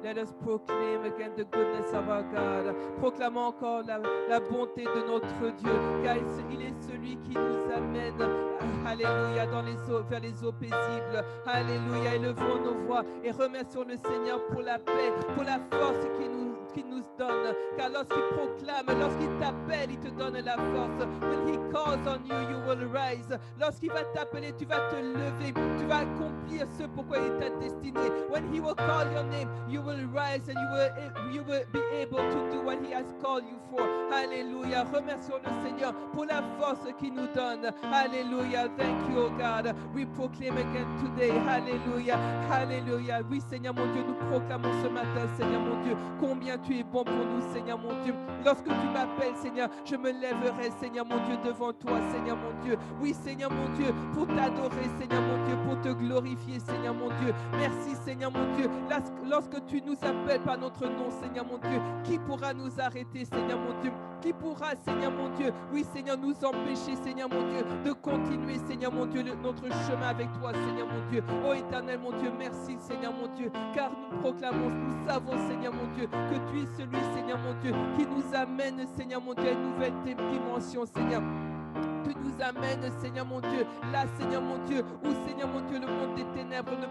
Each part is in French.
Let us proclaim again the goodness of our God. Proclamons encore la bonté de notre Dieu, car il est celui qui nous amène, alléluia, vers les eaux paisibles. Alléluia, élevons nos voix et remercions le Seigneur pour la paix, pour la force qu'il nous donne. Car lorsqu'il proclame, lorsqu'il t'appelle, il te donne la force. When he calls on you, you will rise. Lorsqu'il va t'appeler, tu vas te lever, tu vas accomplir ce pourquoi il t'a destiné. When he will call your name, you will rise and you will be able to do what he has called you for. Alléluia. Remercions le Seigneur pour la force qu'il nous donne. Alléluia. Thank you, oh God. We proclaim again today. Alléluia. Alléluia. Oui, Seigneur mon Dieu, nous proclamons ce matin, Seigneur mon Dieu, combien tu es bon pour nous, Seigneur mon Dieu. Lorsque tu m'appelles, Seigneur, je me lèverai, Seigneur mon Dieu, devant toi, Seigneur mon Dieu. Oui, Seigneur mon Dieu, pour t'adorer, Seigneur mon Dieu, pour te glorifier, Seigneur mon Dieu. Merci, Seigneur mon Dieu. Lorsque tu nous appelles par notre nom, Seigneur mon Dieu, qui pourra nous arrêter, Seigneur mon Dieu? Qui pourra, Seigneur mon Dieu, oui, Seigneur, nous empêcher, Seigneur mon Dieu, de continuer, Seigneur mon Dieu, notre chemin avec toi, Seigneur mon Dieu. Oh éternel mon Dieu, merci, Seigneur mon Dieu, car nous proclamons, nous savons, Seigneur mon Dieu, que tu es celui, Seigneur mon Dieu, qui nous amène, Seigneur mon Dieu, à une nouvelle dimension, Seigneur. Tu nous amènes, Seigneur mon Dieu, là, Seigneur mon Dieu, où, Seigneur mon Dieu, le monde des ténèbres ne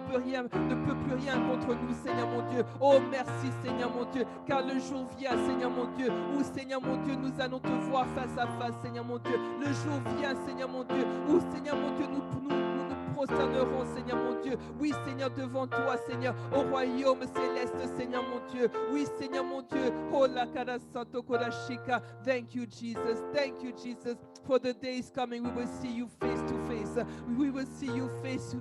peut plus rien contre nous, Seigneur mon Dieu. Oh, merci, Seigneur mon Dieu, car le jour vient, Seigneur mon Dieu, où, Seigneur mon Dieu, nous allons te voir face à face, Seigneur mon Dieu. Le jour vient, Seigneur mon Dieu, où, Seigneur mon Dieu, nous prosternerons, Seigneur mon Dieu. Oui, Seigneur, devant toi, Seigneur, au royaume céleste, Seigneur mon Dieu. Oui, Seigneur mon Dieu. Oh, la cara santo kodashika. Thank you, Jesus. Thank you, Jesus. For the day is coming, we will see you face to face. We will see you face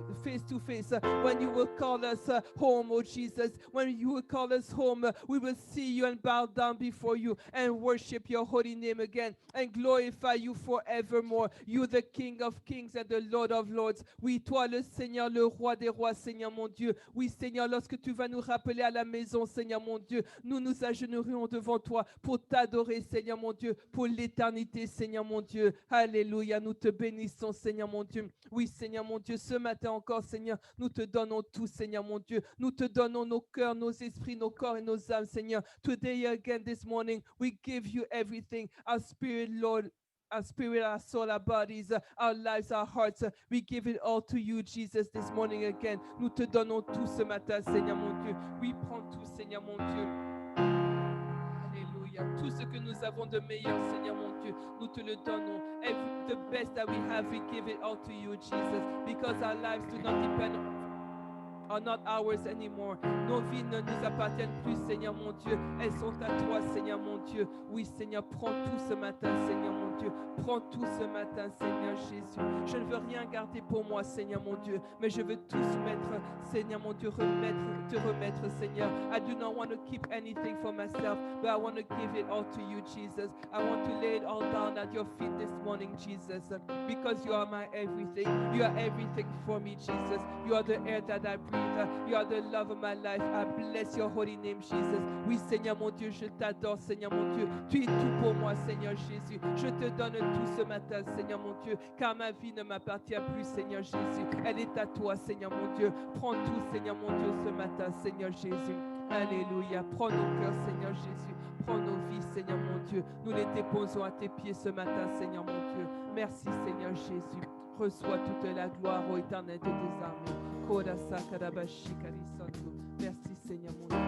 to face. When you will call us home, oh Jesus. When you will call us home, we will see you and bow down before you and worship your holy name again and glorify you forevermore. You, the King of kings and the Lord of lords. Oui, toi, le Seigneur, le roi des rois, Seigneur mon Dieu. Oui, Seigneur, lorsque tu vas nous rappeler à la maison, Seigneur mon Dieu, nous nous agenouillerons devant toi pour t'adorer, Seigneur mon Dieu, pour l'éternité, Seigneur mon Dieu. Alléluia, nous te bénissons, Seigneur mon Dieu. Oui, Seigneur mon Dieu, ce matin encore, Seigneur, nous te donnons tout, Seigneur mon Dieu. Nous te donnons nos cœurs, nos esprits, nos corps et nos âmes, Seigneur. Today again, this morning, we give you everything. Our spirit, Lord, our spirit, our soul, our bodies, our lives, our hearts. We give it all to you, Jesus, this morning again. Nous te donnons tout ce matin, Seigneur mon Dieu. Oui, prends tout, Seigneur mon Dieu. Alléluia. Tout ce que nous avons de meilleur, Seigneur mon Dieu, nous te le donnons. The best that we have, we give it all to you, Jesus, because our lives do not depend are not ours anymore. Nos vies ne nous appartiennent plus, Seigneur mon Dieu. Elles sont à toi, Seigneur mon Dieu. Oui, Seigneur, prends tout ce matin, Seigneur mon Dieu. Prends tout ce matin, Seigneur Jésus. Je ne veux rien garder pour moi, Seigneur mon Dieu, mais je veux tout soumettre, Seigneur mon Dieu, te remettre, Seigneur. I do not want to keep anything for myself, but I want to give it all to you, Jesus. I want to lay it all down at your feet this morning, Jesus, because you are my everything. You are everything for me, Jesus. You are the air that I breathe. You are the love of my life. I bless your holy name, Jesus. Oui, Seigneur mon Dieu, je t'adore, Seigneur mon Dieu. Tu es tout pour moi, Seigneur Jésus. Je te donne tout ce matin, Seigneur mon Dieu, car ma vie ne m'appartient plus, Seigneur Jésus. Elle est à toi, Seigneur mon Dieu. Prends tout, Seigneur mon Dieu, ce matin, Seigneur Jésus. Alléluia. Prends nos cœurs, Seigneur Jésus. Prends nos vies, Seigneur mon Dieu. Nous les déposons à tes pieds ce matin, Seigneur mon Dieu. Merci, Seigneur Jésus. Reçois toute la gloire au éternel de tes armées. Merci, Seigneur mon Dieu.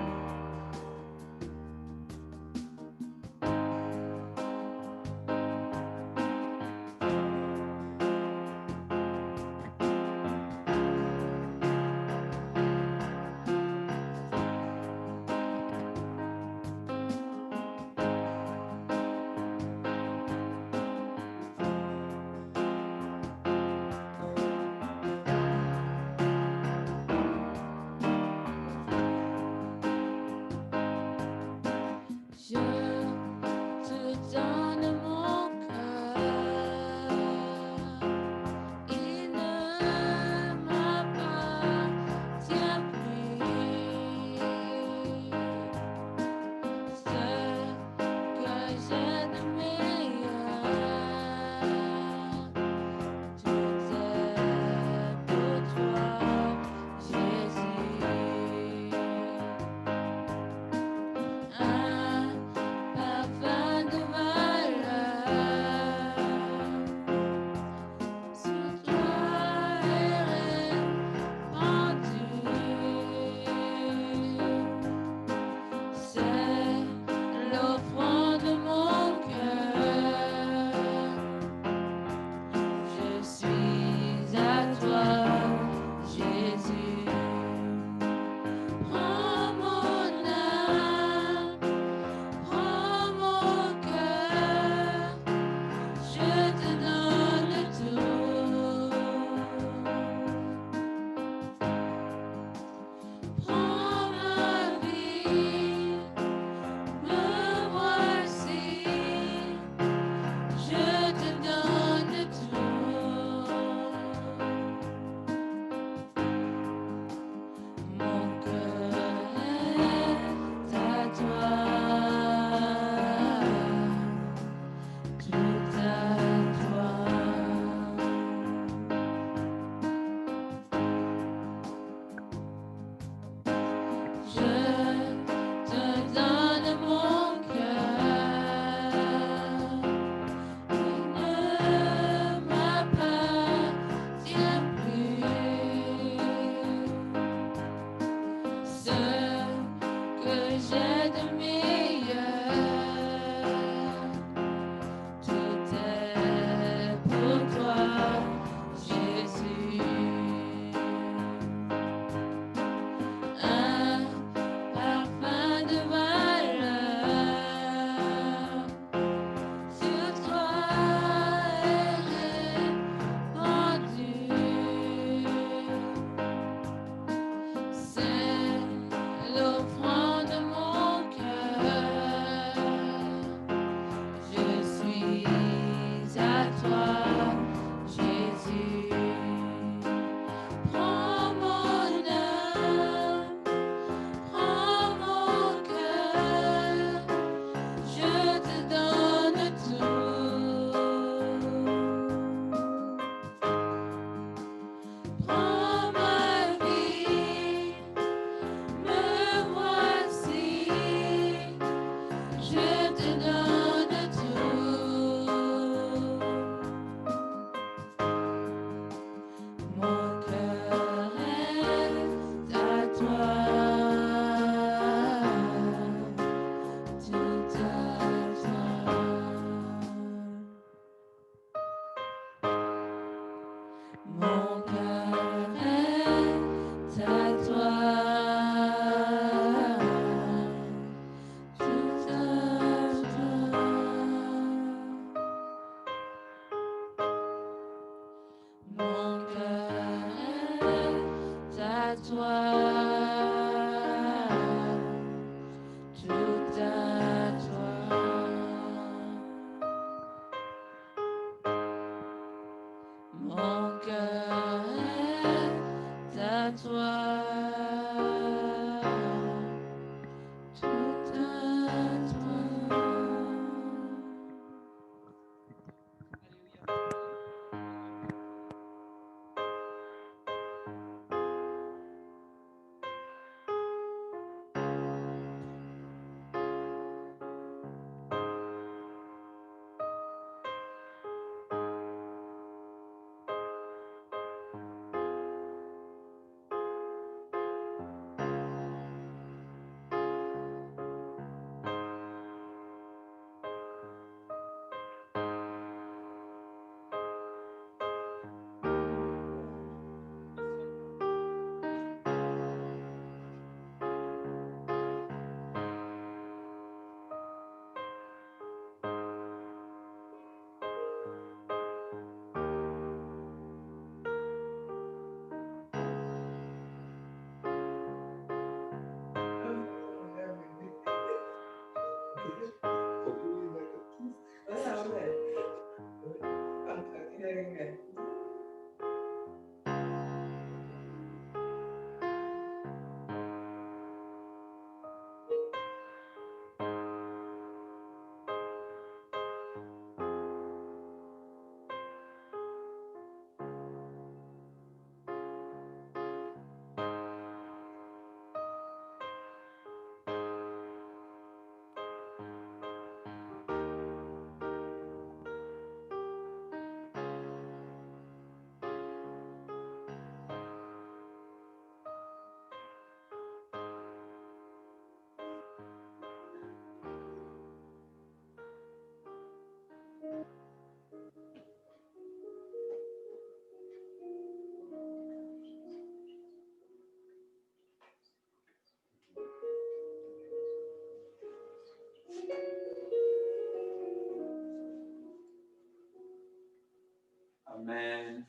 Amen.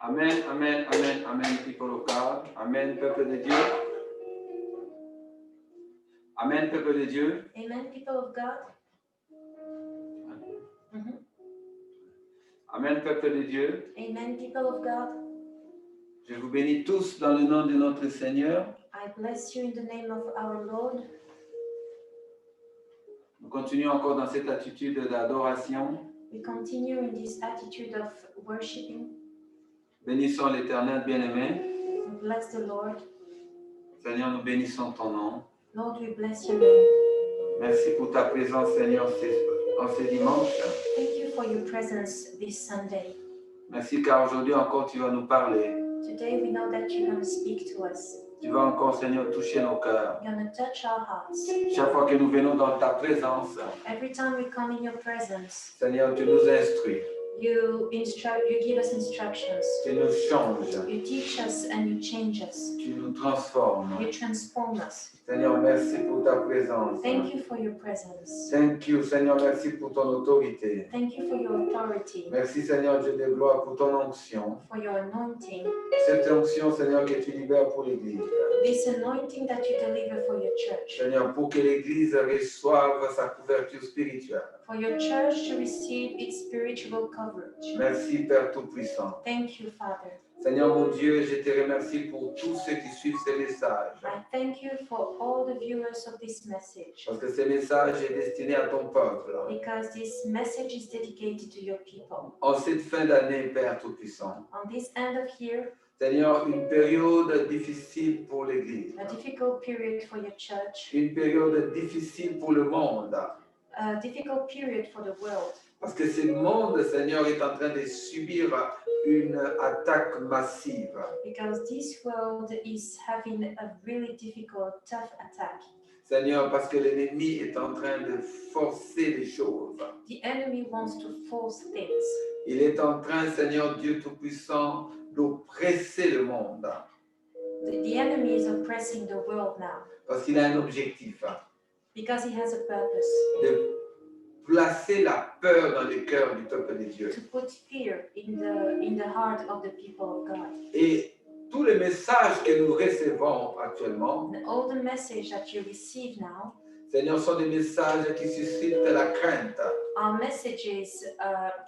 Amen, amen, amen, amen, people of God. Amen, peuple de Dieu. Amen, peuple de Dieu. Amen, people of God. Amen, peuple de Dieu. Amen, people of God. Je vous bénis tous dans le nom de notre Seigneur. I bless you in the name of our Lord. Nous continuons encore dans cette attitude d'adoration. We continue in this attitude of worshiping. Bénissons l'Éternel bien-aimé. We bless the Lord. Seigneur, nous bénissons ton nom. Lord, we bless your name. Merci pour ta présence, Seigneur, en ce dimanche. Thank you for your presence this Sunday. Merci car aujourd'hui encore tu vas nous parler. Today we know that you're going to speak to us. Tu vas encore, Seigneur, toucher nos cœurs. You're going to touch our hearts. Chaque fois que nous venons dans ta présence, Every time we come in your presence, Seigneur, tu nous instruis. You give us instructions. Tu nous changes. You teach us and you change us. Tu nous transformes. You transform us. Seigneur, merci pour ta présence. Thank you for your presence. Thank you, Seigneur, merci pour ton autorité. Thank you for your authority, Merci, Seigneur Dieu de gloire, pour ton onction. for your anointing. Cette onction, Seigneur, que tu libères pour l'Église. This anointing that you deliver for your church. Seigneur, pour que l'Église reçoive sa couverture spirituelle. For your church to receive its spiritual coverage. Merci, Père Tout-Puissant. Thank you, Father. Seigneur mon Dieu, je te remercie pour tous ceux qui suivent ces messages. I thank you for all the viewers of this message, Parce que ce message est destiné à ton peuple. because this message is dedicated to your people. En cette fin d'année, Père Tout-Puissant. On this end of year, Seigneur, une période difficile pour l'Église. a difficult period for your church, Une période difficile pour le monde. a difficult period for the world, Parce que ce monde, Seigneur, est en train de subir une attaque massive. because this world is having a really difficult, tough attack. Seigneur, parce que l'ennemi est en train de forcer les choses. The enemy wants to force things. Il est en train, Seigneur Dieu Tout-Puissant, d'oppresser le monde. The enemy is oppressing the world now Parce qu'il a un objectif, because he has a purpose, de placer la peur dans le cœur du peuple de Dieu. to put fear in the heart of the people of God. Et tous les messages que nous recevons actuellement, And all the message that you receive now Seigneur, sont des messages qui suscitent la crainte. are messages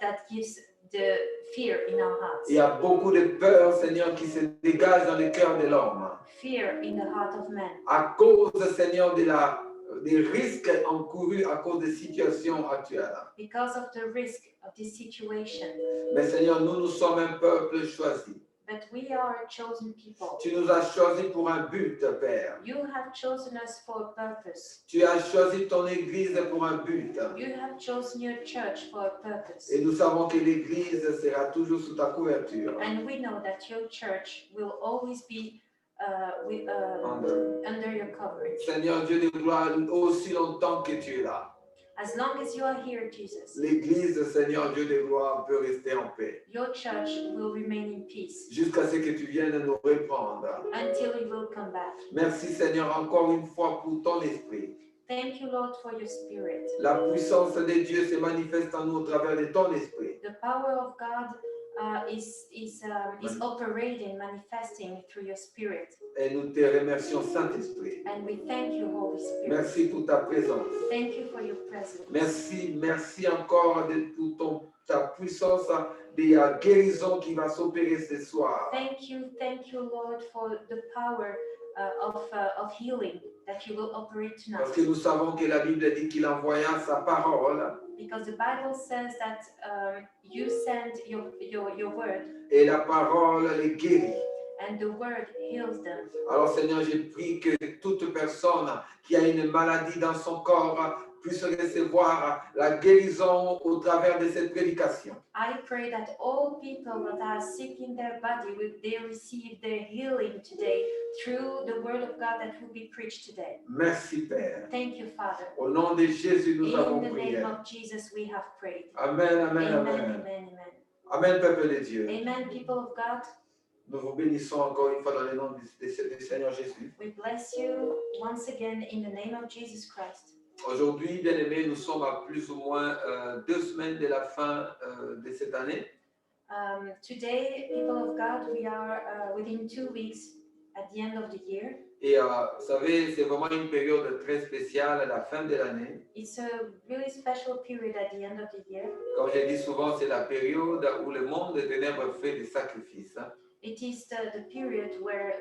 that gives the fear in our hearts. Il y a beaucoup de peur, Seigneur, qui se dégage dans le cœur de l'homme. Fear in the heart of man À cause, Seigneur, des risques encourus à cause des situations actuelles. because of the risk of this situation. Mais Seigneur, nous sommes un peuple choisi. But we are a chosen people. Tu nous as choisis pour un but, Père. You have chosen us for a purpose. Tu as choisi ton Église pour un but. You have chosen your church for a purpose. Et nous savons que l'Église sera toujours sous ta couverture. And we know that your church will always be Under. under your coverage. Seigneur Dieu de gloire, aussi longtemps que tu es là, As long as you are here, Jesus, l'Église, Seigneur Dieu de gloire, peut rester en paix. your church will remain in peace Jusqu'à ce que tu viennes nous reprendre. until you will come back. Merci Seigneur encore une fois pour ton esprit. Thank you, Lord, for your spirit. La puissance de Dieu se manifeste en nous au travers de ton esprit. The power of God is operating, manifesting through your spirit. Et nous te remercions, Saint-Esprit. And we thank you, Holy Spirit. Merci pour ta présence. Thank you for your presence. Merci encore pour ta puissance de guérison qui va s'opérer ce soir. Thank you, Lord, for the power of healing that you will operate tonight. Parce que nous savons que la Bible dit qu'il envoya sa parole Because the Bible says that you send your word, et la parole les guérit. and the word heals them. Alors Seigneur, je prie que toute personne qui a une maladie dans son corps puisse recevoir la guérison au travers de cette prédication. I pray that all people that are sick in their body, they receive their healing today through the word of God that will be preached today. Merci Père. Thank you, Father. Au nom de Jésus, nous In avons the prié. name of Jesus, we have prayed. Amen, amen, Amen, amen. amen, amen. Amen, peuple de Dieu. Amen, people of God. Nous vous bénissons encore une fois dans le nom du Seigneur Jésus. We bless you once again in the name of Jesus Christ. Aujourd'hui, bien-aimés, nous sommes à plus ou moins 2 semaines de la fin de cette année. Today, people of God, we are within 2 weeks at the end of the year. Et vous savez, c'est vraiment une période très spéciale à la fin de l'année. It's a really special period at the end of the year. Comme je dis souvent, c'est la période où le monde des ténèbres fait des sacrifices. It is the period where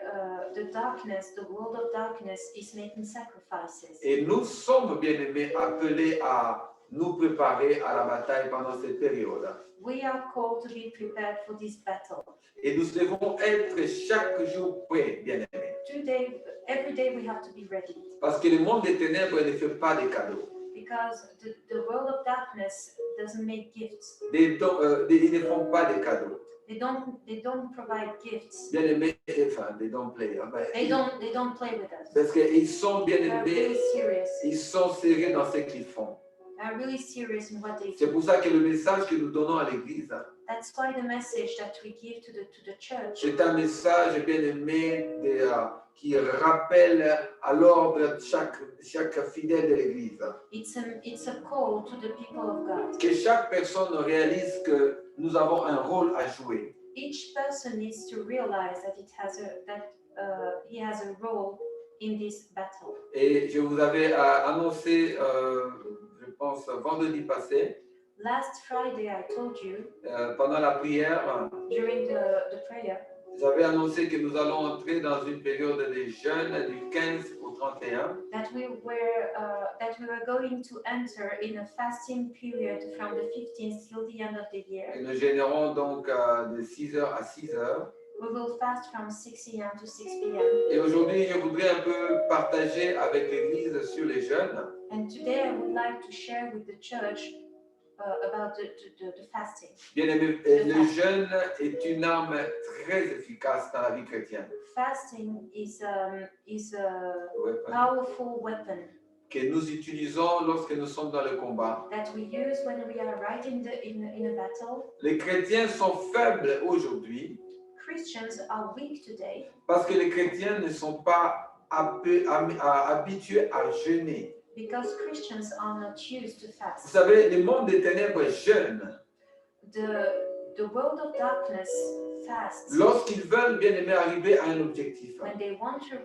the world of darkness is making sacrifices. Et nous sommes, bien-aimés, appelés à nous préparer à la bataille pendant cette période. We are called to be prepared for this battle. Et nous devons être chaque jour prêts, bien-aimés. Every day we have to be ready. Parce que le monde des ténèbres ne fait pas de cadeaux. Because the world of darkness doesn't make gifts. Ils ne font pas de cadeaux. They don't provide gifts. Bien-aimés, enfin, they don't play. Hein, They don't play with us. Parce qu'ils sont They're bien-aimés, really serious. ils sont sérieux dans ce qu'ils font. are really serious in what they C'est do. pour ça que le message que nous donnons à l'Église, That's why the message that we give to the church, c'est un message bien aimé qui rappelle à l'ordre chaque fidèle de l'Église. it's a call to the people of God. Que chaque personne réalise que nous avons un rôle à jouer. Each person needs to realize that he has a role in this battle. Et je vous avais annoncé, je pense, vendredi passé, Last Friday, I told you pendant la prière, during the prayer j'avais annoncé que nous allons entrer dans une période de jeûne du 15 au 31. that we were going to enter in a fasting period from the 15th till the end of the year. Et nous jeûnerons donc de 6h à 6h. We will fast from 6 a.m. to 6 p.m. Et aujourd'hui, je voudrais un peu partager avec l'Église sur les jeûnes. And today I would like to share with the church about the fasting. Bien aimé, le jeûne est une arme très efficace dans la vie chrétienne. Fasting is a Ouais, powerful weapon que nous utilisons lorsque nous sommes dans le combat. that we use when we are right in a battle. Les chrétiens sont faibles aujourd'hui Christians are weak today parce que les chrétiens ne sont pas habitués à jeûner. because Christians are not used to Vous fast. savez, le monde des ténèbres jeûne The world of darkness fasts lorsqu'ils veulent bien aimer arriver à un objectif, when they want to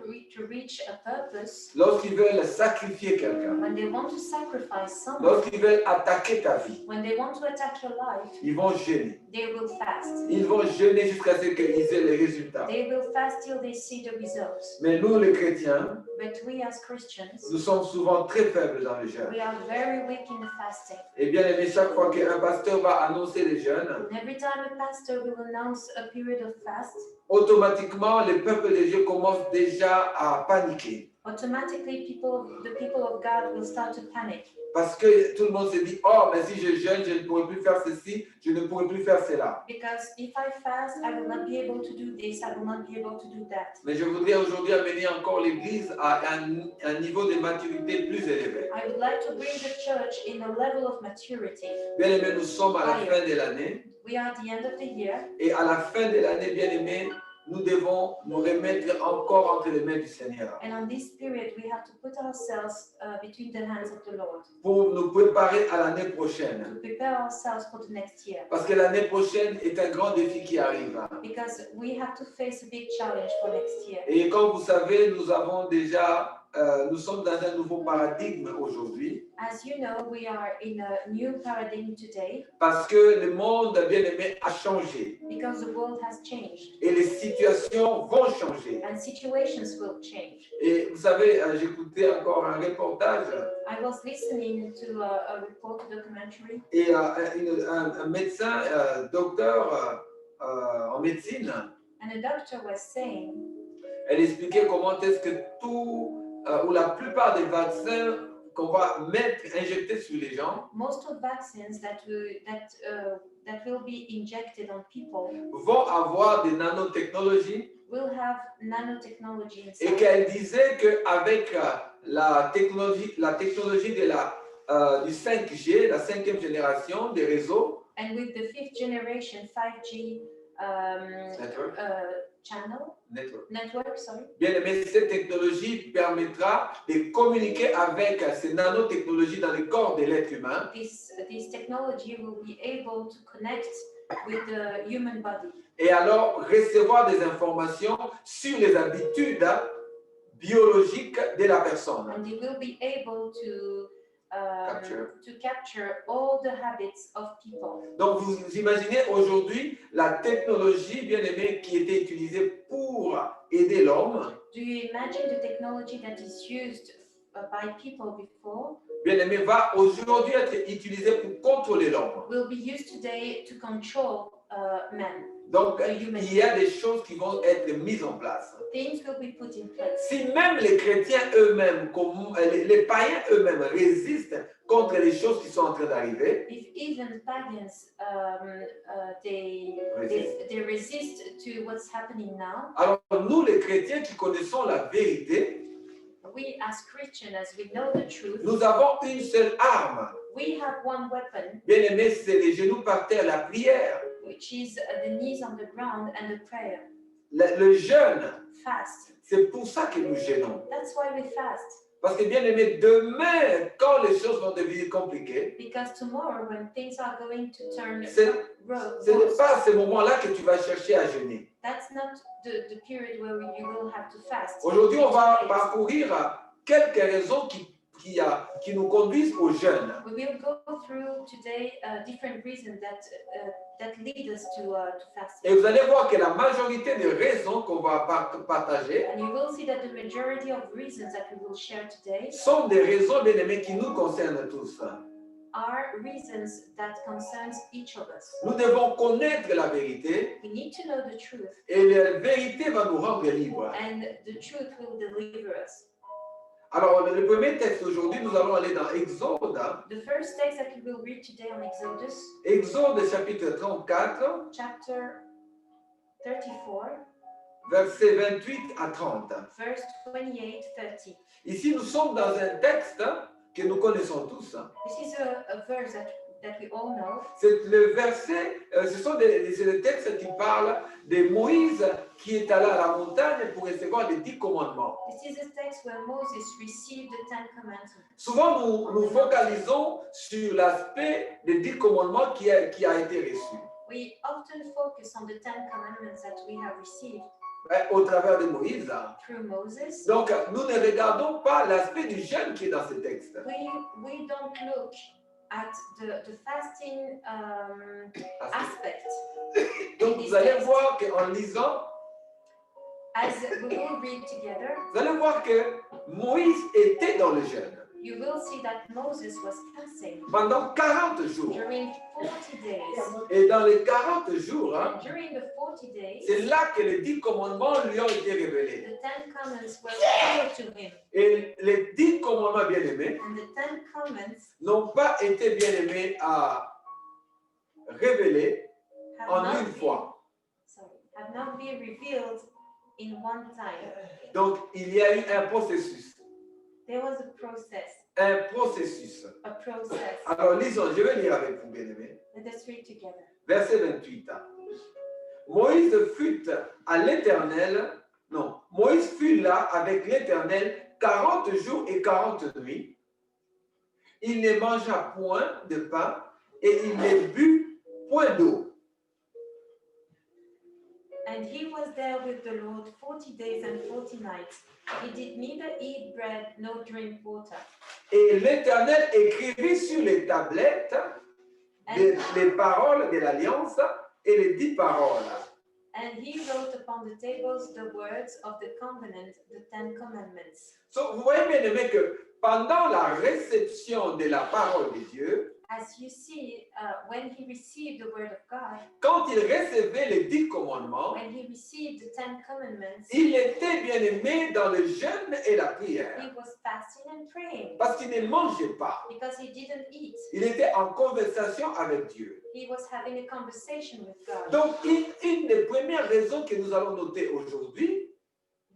reach a purpose, lorsqu'ils veulent sacrifier quelqu'un, when they want to sacrifice someone, lorsqu'ils veulent attaquer ta vie, when they want to attack your life, ils vont jeûner. they will fast. Ils vont jeûner jusqu'à ce qu'ils aient les résultats. They will fast till they see the results. Mais nous, les chrétiens, But we as Christians, nous sommes souvent très faibles dans le jeûne. we are very weak in fasting. Et bien aimé, chaque fois qu'un pasteur va annoncer les jeûnes, And every time a pastor will announce a period of fast, automatiquement, le peuple de Dieu commence déjà à paniquer. automatically the people of God will start to panic. Parce que tout le monde se dit, oh, mais si je jeûne, je ne pourrai plus faire ceci, je ne pourrai plus faire cela. Because if I fast, I will not be able to do this, I will not be able to do that. Mais je voudrais aujourd'hui amener encore l'Église à un niveau de maturité plus élevé. I would like to bring the church in a level of maturity. Bien aimé, nous sommes à la fin de l'année. We are at the end of the year, Et à la fin de l'année, bien aimé, nous devons nous remettre encore entre les mains du Seigneur and on this period, we have to put ourselves between the hands of the Lord pour nous préparer à l'année prochaine. to prepare ourselves for the next year. Parce que l'année prochaine est un grand défi qui arrive. Because we have to face a big challenge for next year. Et comme vous savez, nous sommes dans un nouveau paradigme aujourd'hui. As you know, we are in a new paradigm today Parce que le monde, bien aimé, a changé. because the world has changed Et les situations vont changer. and situations will change. Et vous savez, j'écoutais encore un reportage I was listening to a report, a documentary, et un médecin, docteur en médecine, and a doctor was saying elle expliquait comment est-ce que ou la plupart des vaccins qu'on va injecter sur les gens most of vaccines that will be injected on people vont avoir des nanotechnologies will have nanotechnology et inside. qu'elle disait qu'avec la technologie du 5G, la 5e génération des réseaux, And with the 5th generation 5G Network. network, sorry, Bien aimé, cette technologie permettra de communiquer avec ces nanotechnologies dans le corps de l'être humain this technology will be able to connect with the human body et alors recevoir des informations sur les habitudes biologiques de la personne. and they will be able to Capture. capture all the habits of people. Donc vous imaginez aujourd'hui la technologie bien aimée qui était utilisée pour aider l'homme, Do you imagine the technology that is used by people before bien aimé, va aujourd'hui être utilisée pour contrôler l'homme. will be used today to control men? Donc il y a des choses qui vont être mises en place. Things will be put in place. Si même les chrétiens eux-mêmes, les païens eux-mêmes résistent contre les choses qui sont en train d'arriver, If even pagans they resist to what's happening now, alors nous les chrétiens qui connaissons la vérité, we as Christians, as we know the truth, nous avons une seule arme. we have one weapon, Bien-aimés, c'est les genoux par terre, la prière. which is the knees on the ground and the prayer. Le jeûne, Fast. c'est pour ça que nous jeûnons. That's why we fast. Parce que bien aimé, demain, quand les choses vont devenir compliquées, Because tomorrow, when things are going to turn ce n'est worse, pas à ce moment-là que tu vas chercher à jeûner. that's not the period where you will have to fast. Aujourd'hui, on va parcourir quelques raisons qui nous conduisent au jeûne. We will go through today different reasons that lead us to fasting. Et vous allez voir que la majorité des raisons qu'on va partager And you will see that the majority of reasons that we will share today sont des raisons, bien aimés, qui nous concernent tous. are reasons that concerns each of us. Nous devons connaître la vérité We need to know the truth, et la vérité va nous rendre libres. and the truth will deliver us. Alors, le premier texte aujourd'hui, nous allons aller dans Exode. The first text that we will read today on Exodus, Exode chapitre 34, chapter 34, versets 28 à 30. verse 28-30. Ici, nous sommes dans un texte que nous connaissons tous. This is a verse that we all know. C'est le verset, c'est le texte qui parle de Moïse qui est allé à la montagne pour recevoir les 10 commandements. This is a text where Moses received the 10 commandments. Souvent, nous focalisons sur l'aspect des 10 commandements qui a été reçu We often focus on the 10 commandments that we have received au travers de Moïse. through Moses. Donc, nous ne regardons pas l'aspect du jeûne qui est dans ce texte. We don't look at the fasting aspect. Donc, vous allez voir qu'en lisant, As we will read together, vous allez voir que Moïse était dans le jeûne you will see that Moses was fasting pendant 40 jours. during 40 days. Et dans les 40 jours, And during the 40 days, c'est là que les 10 commandements lui ont été révélés. the 10 commandments were revealed to him. Et les 10 commandements bien-aimés And the 10 commandments n'ont pas été bien-aimés à révéler en have une fois. not been revealed in one time. Donc, il y a eu un processus. There was a process. Un processus. A process. Alors, lisons, je vais lire avec vous, bien-aimés. Let us read together. Verset 28. Moïse fut à l'Éternel, non, Moïse fut là avec l'Éternel 40 jours et 40 nuits. Il ne mangea point de pain et il ne but point d'eau. And he was there with the Lord 40 days and 40 nights. He did neither eat bread nor drink water. Et l'Éternel écrivit sur les tablettes les paroles de l'Alliance et les 10 paroles. And he wrote upon the tables the words of the covenant, the 10 commandments. So, vous voyez bien aimé que pendant la réception de la parole de Dieu, As you see, when he received the word of God, quand il recevait les 10 commandements, when he received the 10 commandments, il était bien aimé dans le jeûne et la prière. he was fasting and praying Parce qu'il ne mangeait pas. because he didn't eat. Il était en conversation avec Dieu. He was having a conversation with God. Donc, une des premières raisons que nous allons noter aujourd'hui,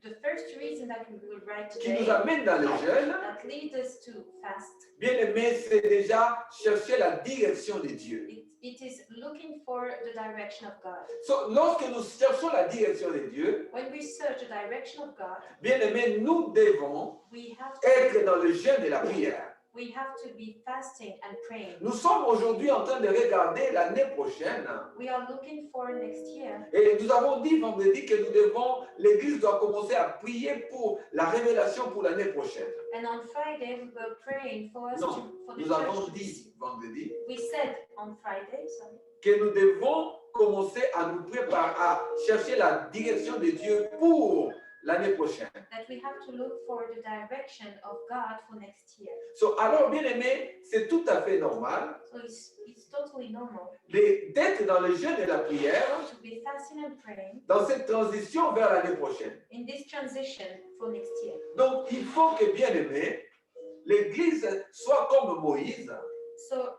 The first reason that we will write qui today nous amène dans le jeûne, that leads us to fast, bien aimé, c'est déjà chercher la direction de Dieu. it is looking for the direction of God. So, lorsque nous cherchons la direction de Dieu, When we search the direction of God, bien aimé, nous devons we have être dans le jeûne et la prière. to be fasting and praying. Nous sommes aujourd'hui en train de regarder l'année prochaine. We are looking for next year. Et nous avons dit vendredi que l'Église doit commencer à prier pour la révélation pour l'année prochaine. And on Friday, we were praying for us Non, for the nous avons church to dit receive. vendredi We said on Friday, sorry, que nous devons commencer à nous préparer, à chercher la direction de Dieu pour l'année prochaine. that we have to look for the direction of God for next year. So, alors, bien aimé, c'est tout à fait normal So it's totally normal d'être dans le jeûne et la prière to be fasting and praying dans cette transition vers l'année prochaine. in this transition for next year. Donc, il faut que, bien aimé, l'Église soit comme Moïse, So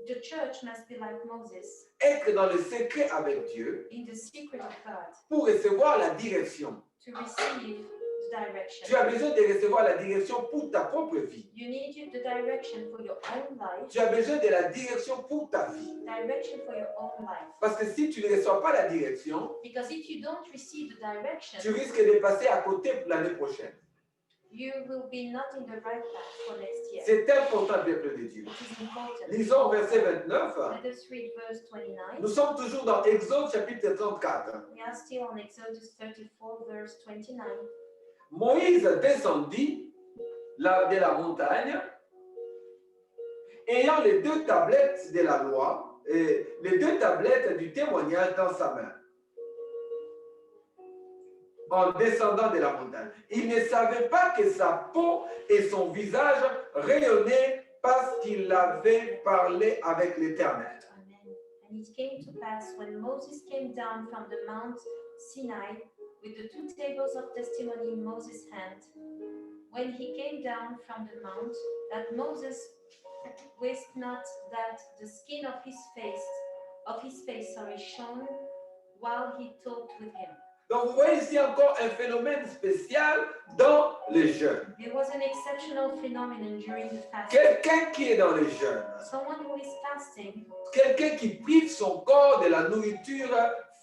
the church must be like Moses, être dans le secret avec Dieu in the secret of God, pour recevoir la direction. to receive the direction. Tu as besoin de recevoir la direction pour ta propre vie. You need the direction for your own life, Tu as besoin de la direction pour ta vie. direction for your own life. Parce que si tu ne reçois pas la direction, Because if you don't receive the direction, tu risques de passer à côté pour l'année prochaine. you will be not in the right path for next year. C'est important, peuple de Dieu. It is important. Lisons verset 29. Let us read verse 29. Nous sommes toujours dans Exode chapitre 34. We are still on Exodus 34, verse 29. Moïse descendit de la montagne, ayant les deux tablettes de la loi, et les deux tablettes du témoignage dans sa main, en descendant de la montagne. Il ne savait pas que sa peau et son visage rayonnaient parce qu'il avait parlé avec l'Éternel. Amen. And it came to pass when Moses came down from the Mount Sinai with the two tables of testimony in Moses' hand, when he came down from the mount, that Moses wist not that the skin of his face, shone while he talked with him. Donc vous voyez ici encore un phénomène spécial dans les jeûnes. There was an exceptional phenomenon during the fasting. Quelqu'un qui est dans les jeûnes, Someone who is fasting, quelqu'un qui prive son corps de la nourriture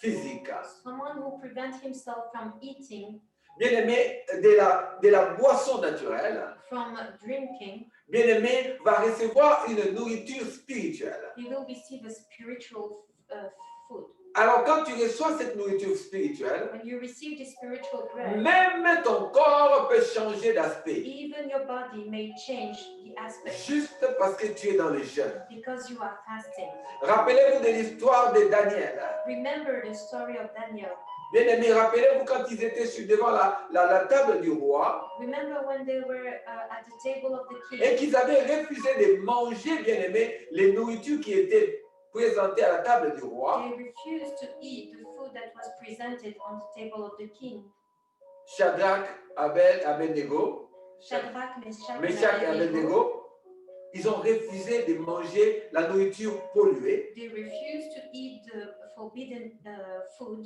physique, someone who prevents himself from eating, bien-aimé, de la boisson naturelle, from drinking, bien-aimé, va recevoir une nourriture spirituelle. he will receive a spiritual food. Alors quand tu reçois cette nourriture spirituelle, When you receive the spiritual bread, même ton corps peut changer d'aspect, even your body may change the aspect juste parce que tu es dans les jeûnes. because you are fasting. Rappelez-vous de l'histoire de Daniel. Remember the story of Daniel. Bien-aimé, rappelez-vous quand ils étaient devant la table du roi Remember when they were at the table of the et king qu'ils avaient refusé de manger, bien-aimé, les nourritures qui étaient présentées à la table du roi. they refused to eat the food that was presented on the table of the king. Shadrach, Abednego, Shadrach, Meshach, Meshach et and Abednego, Abednego, ils ont refusé de manger la nourriture polluée. they refused to eat the forbidden food.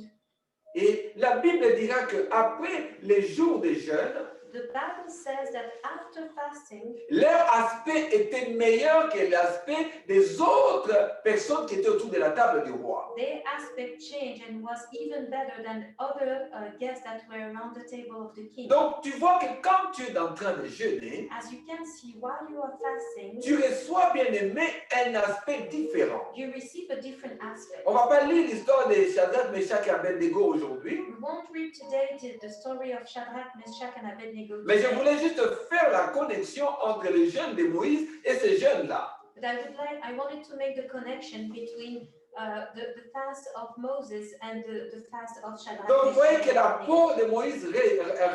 Et la Bible dira qu'après les jours de jeûne, The Bible says that after fasting, leur aspect était meilleur que l'aspect des autres personnes qui étaient autour de la table du roi. their aspect changed and was even better than other guests that were around the table of the king. Donc tu vois que quand tu es en train de jeûner, As you can see, while you are fasting, tu reçois, bien aimé, un aspect différent. you receive a different aspect. On ne va pas lire l'histoire de Shadrach, Meshach et Abednego aujourd'hui, We won't read today the story of Shadrach, Meshach, and Abednego mais je today, voulais juste faire la connexion entre les jeûnes de Moïse et ces jeûnes-là. but I wanted to make the connection between the fast of Moses and the fast of Shadrach, Donc vous voyez Meshach, que la and Abednego. peau de Moïse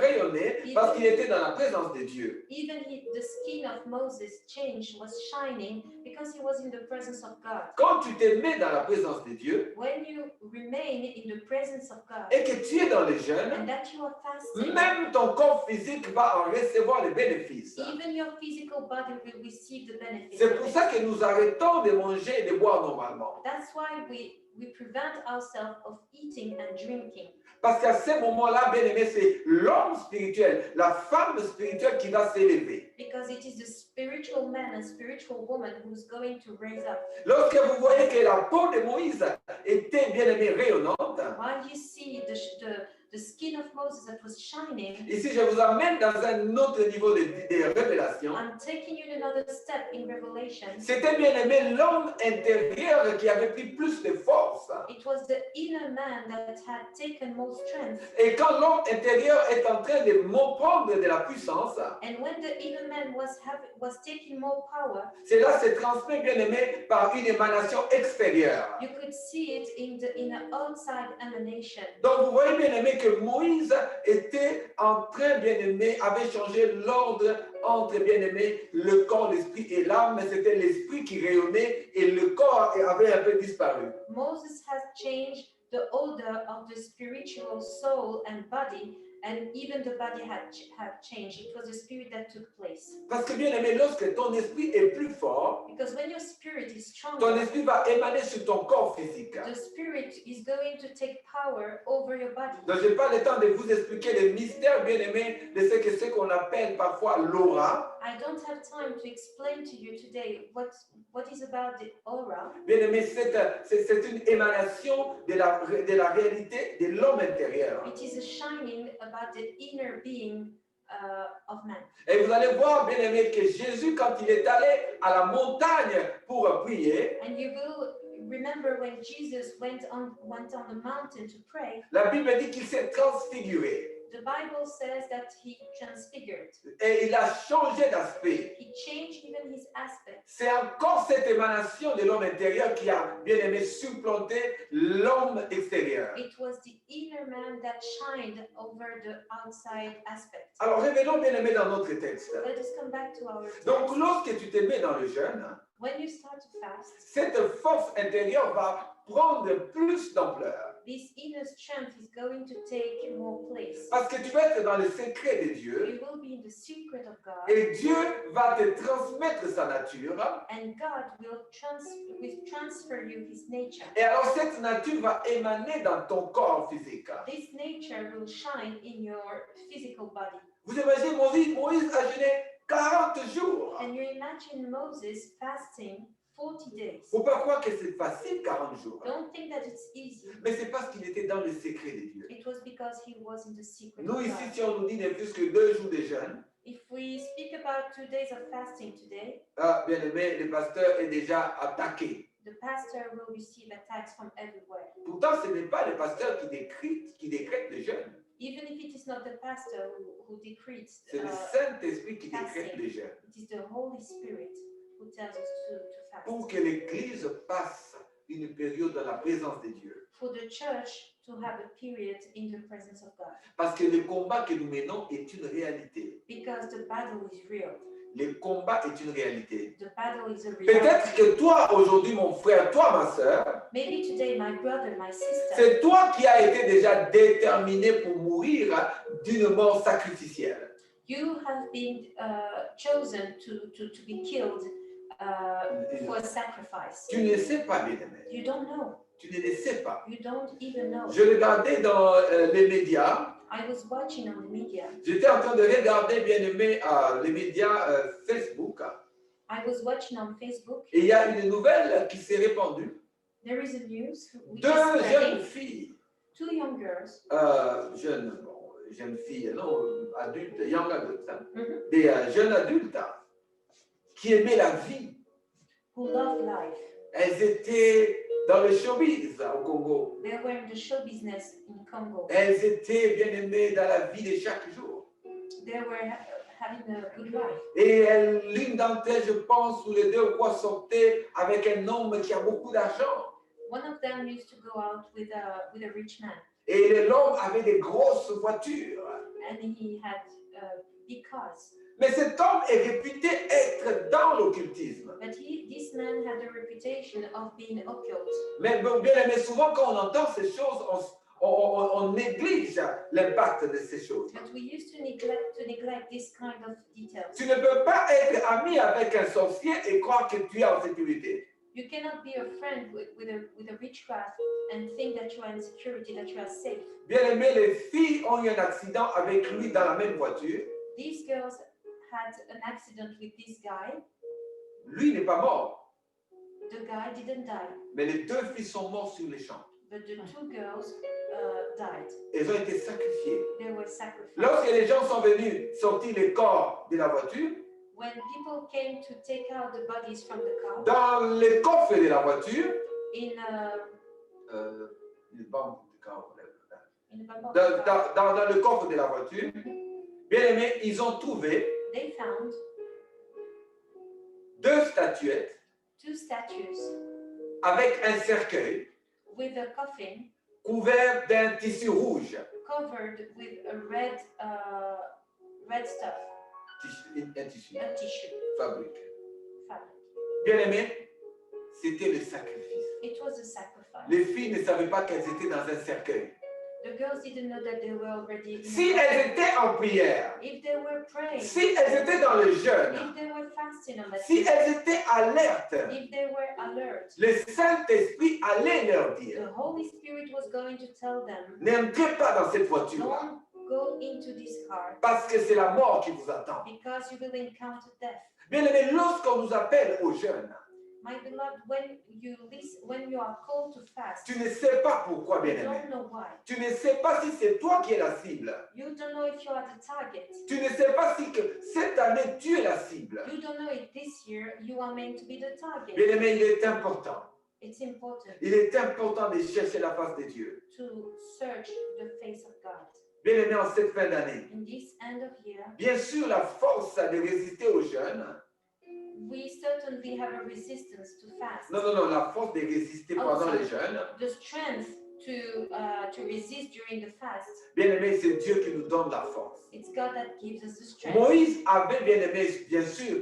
rayonnait parce qu'il était dans la présence de Dieu. Even the skin of Moses changed, was shining because he was in the presence of God. Quand tu te mets dans la présence de Dieu When you remain in the presence of God et que tu es dans les jeûnes, and that you are fasting, même ton corps physique va en recevoir les bénéfices. even your physical body will receive the benefits. C'est of pour it. ça que nous arrêtons de manger et de boire normalement. That's why we prevent ourselves of eating and drinking. Parce qu'à ce moment-là, bien aimé, c'est l'homme spirituel, la femme spirituelle qui va s'élever. Because it is the spiritual man and spiritual woman who's going to raise up. Lorsque vous voyez que la peau de Moïse était bien aimée rayonnante, While you see the skin of Moses that was shining, ici je vous amène dans un autre niveau de révélation. I'm taking you to another step in Revelation. C'était bien aimé l'homme intérieur qui avait pris plus de force. It was the inner man that had taken more strength. Et quand l'homme intérieur est en train de prendre de la puissance, And when the inner man was taking more power, cela se transmet bien aimé par une émanation extérieure. you could see it in an outside emanation. Donc vous voyez bien aimé que Moïse était en train, bien aimé, avait changé l'ordre entre, bien aimé, le corps, l'esprit et l'âme, mais c'était l'esprit qui rayonnait et le corps avait un peu disparu. Moses has changed the order of the spiritual soul and body, And even the body had changed. It was the spirit that took place. Parce que bien aimé, lorsque ton esprit est plus fort, Because when your spirit is ton stronger, esprit va émaner sur ton corps physique. the spirit is going to take power over your body. Donc, je n'ai pas le temps de vous expliquer les mystères, bien aimés, de ce qu'on appelle parfois l'aura. I don't have time to explain to you today what is about the aura. Bien aimé, c'est une émanation de la réalité de l'homme intérieur. It is a shining about the inner being of man. Et vous allez voir, bien aimé, que Jésus, quand il est allé à la montagne pour prier, And you will remember when Jesus went on the mountain to pray, la Bible dit qu'il s'est transfiguré the Bible says that he transfigured. et il a changé d'aspect. He changed even his aspect. C'est encore cette émanation de l'homme intérieur qui a, bien aimé, supplanté l'homme extérieur. It was the inner man that shined over the outside aspect. Alors, revenons, bien aimé, dans notre texte. Let us come back to our text. Donc, lorsque tu te mets dans le jeûne, When you start to fast, cette force intérieure va prendre plus d'ampleur. this inner strength is going to take more place. Parce que tu vas être dans le secret de Dieu You will be in the secret of God, et Dieu va te transmettre sa nature. and God will transfer you his nature. Et alors, cette nature va émaner dans ton corps physique. This nature will shine in your physical body. Vous imaginez, Moïse a jeûné 40 jours. And you imagine Moses fasting 40 days. Faut pas croire que c'est facile 40 jours. Don't think that it's easy. Mais c'est parce qu'il était dans le secret de Dieu. It was because he was in the secret Nous of ici, God. si on nous dit ne plus que 2 jours de jeûne, If we speak about 2 days of fasting today, bien aimé, le pasteur est déjà attaqué. the pastor will receive attacks from everywhere. Pourtant, ce n'est pas le pasteur qui décrète le jeûne. Even if it is not the pastor who decrees, C'est le it Saint-Esprit qui décrète le jeûne. is the Holy Spirit who tells us to fast. Pour que l'Église passe une période dans la présence de Dieu. For the church to have a period in the presence of God. Parce que le combat que nous menons est une réalité. Because the battle is real. Le combat est une réalité. The battle is a Peut-être reality. que toi, aujourd'hui, mon frère, toi, ma soeur, Maybe today, my brother, my sister, c'est toi qui as été déjà déterminé pour mourir d'une mort sacrificielle. you have been chosen to be killed for a sacrifice. Tu ne sais pas, bien-aimé. You don't know. Tu ne le sais pas. You don't even know. Je regardais dans les médias. I was watching on the media. J'étais en train de regarder, bien-aimé, les médias Facebook. I was watching on Facebook. Et il y a une nouvelle qui s'est répandue. There is a news which is 2 jeunes spreading. filles, 2 young girls, jeunes filles, non, adultes, young adultes, hein, Mhm. des jeunes adultes qui aimaient la vie. who love life. Elles étaient dans le showbiz au Congo. They were in the show business in Congo. Elles étaient bien aimées dans la vie de chaque jour. They were having a good life. Et l'une d'entre elles, je pense, ou les 2 ou 3 sortaient avec un homme qui a beaucoup d'argent. One of them used to go out with a rich man, Et l'homme avait des grosses voitures. and he had big cars. Mais cet homme est réputé être dans l'occultisme. But this man had a reputation of being occult. Mais bien aimé, souvent quand on entend ces choses, on néglige l'impact de ces choses. But we used to neglect this kind of details. Tu ne peux pas être ami avec un sorcier et croire que tu es en sécurité. You cannot be a friend with a witchcraft and think that you are in security, that you are safe. Bien aimé, les filles ont eu un accident avec lui dans la même voiture. These girls had an accident with this guy. Lui n'est pas mort, The guy didn't die, mais les 2 filles sont mortes sur les champs. but the 2 girls died. Elles ont été sacrifiées. They were sacrificed. Lorsque les gens sont venus sortir les corps de la voiture, When people came to take out the bodies from the car, dans les coffres de la voiture, in le banc de car, the back of the car, dans le coffre de la voiture, bien aimé, ils ont trouvé they found 2 statuettes 2 statues avec un cercueil with a coffin couvert d'un tissu rouge. covered with a red stuff, Un tissu a tissue fabrique. fabric. Bien aimé, c'était le sacrifice. It was a sacrifice. Les filles ne savaient pas qu'elles étaient dans un cercueil. The girls didn't know that they were already in Si a elles étaient en prière, If they were praying, si elles étaient dans le jeûne, if they were fasting on that si day, elles étaient alertes, if they were alert, le Saint-Esprit allait leur the dire, Holy Spirit was going to tell them, n'entrez pas dans cette voiture-là, don't go into this car parce que c'est la mort qui vous attend. because you will encounter death. Bien aimé, lorsqu'on nous appelle au jeûne, My beloved, when you are called to fast, tu ne sais pas pourquoi, bien you aimé. don't know why. Tu ne sais pas si c'est toi qui es la cible. You don't know if you are the target. Tu ne sais pas si que cette année tu es la cible. You don't know if this year you are meant to be the target. Bien aimé, il est important. It's important Il est important de chercher la face de Dieu. to search the face of God. Bien aimé, en cette fin d'année, In this end of year, bien sûr, la force de résister au jeûne. we certainly have a resistance to fast. Non, la force de résister pendant le jeûne. The strength to resist during the fast, Bien aimé, c'est Dieu qui nous donne la force. it's God that gives us the strength. Moïse avait, bien aimé, bien sûr,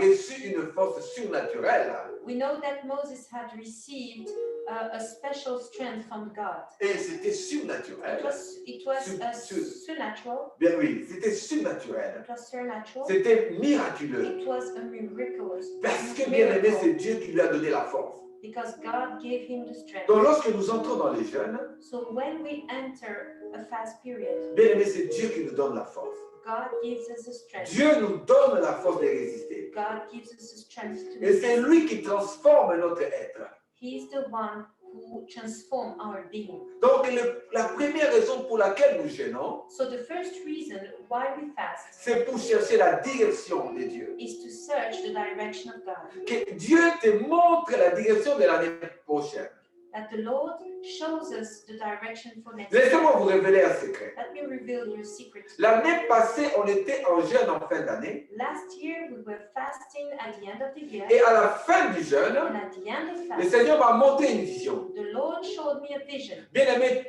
reçu une force surnaturelle. We know that Moses had received a special strength from God. Et c'était surnaturel. It was supernatural. Bien oui, c'était surnaturel. It was supernatural. C'était miraculeux. It was a miraculous Parce que, bien aimé, miracle c'est Dieu qui lui a donné la force. because God gave him the strength. Donc, lorsque nous entrons dans les jeûnes, So when we enter a fast period, bien aimé, c'est Dieu qui nous donne la force. God gives us the strength. Dieu nous donne la force de résister. God gives us the strength to Et c'est resist. lui qui transforme notre être. He is the one who transforms our being. Donc, la première raison pour laquelle nous jeûnons, So the first reason why we fast c'est pour chercher la direction de Dieu. is to search the direction of God. Que Dieu te montre la direction de l'année prochaine. That the Lord shows us the direction for next year. Laissez-moi vous révéler un secret. Let me reveal your secret. L'année passée, on était en jeûne en fin d'année. Last year we were fasting at the end of the year, Et à la fin du jeûne, and at the end of le fasting, Seigneur m'a montré une vision. the Lord showed me a vision. Bien aimé,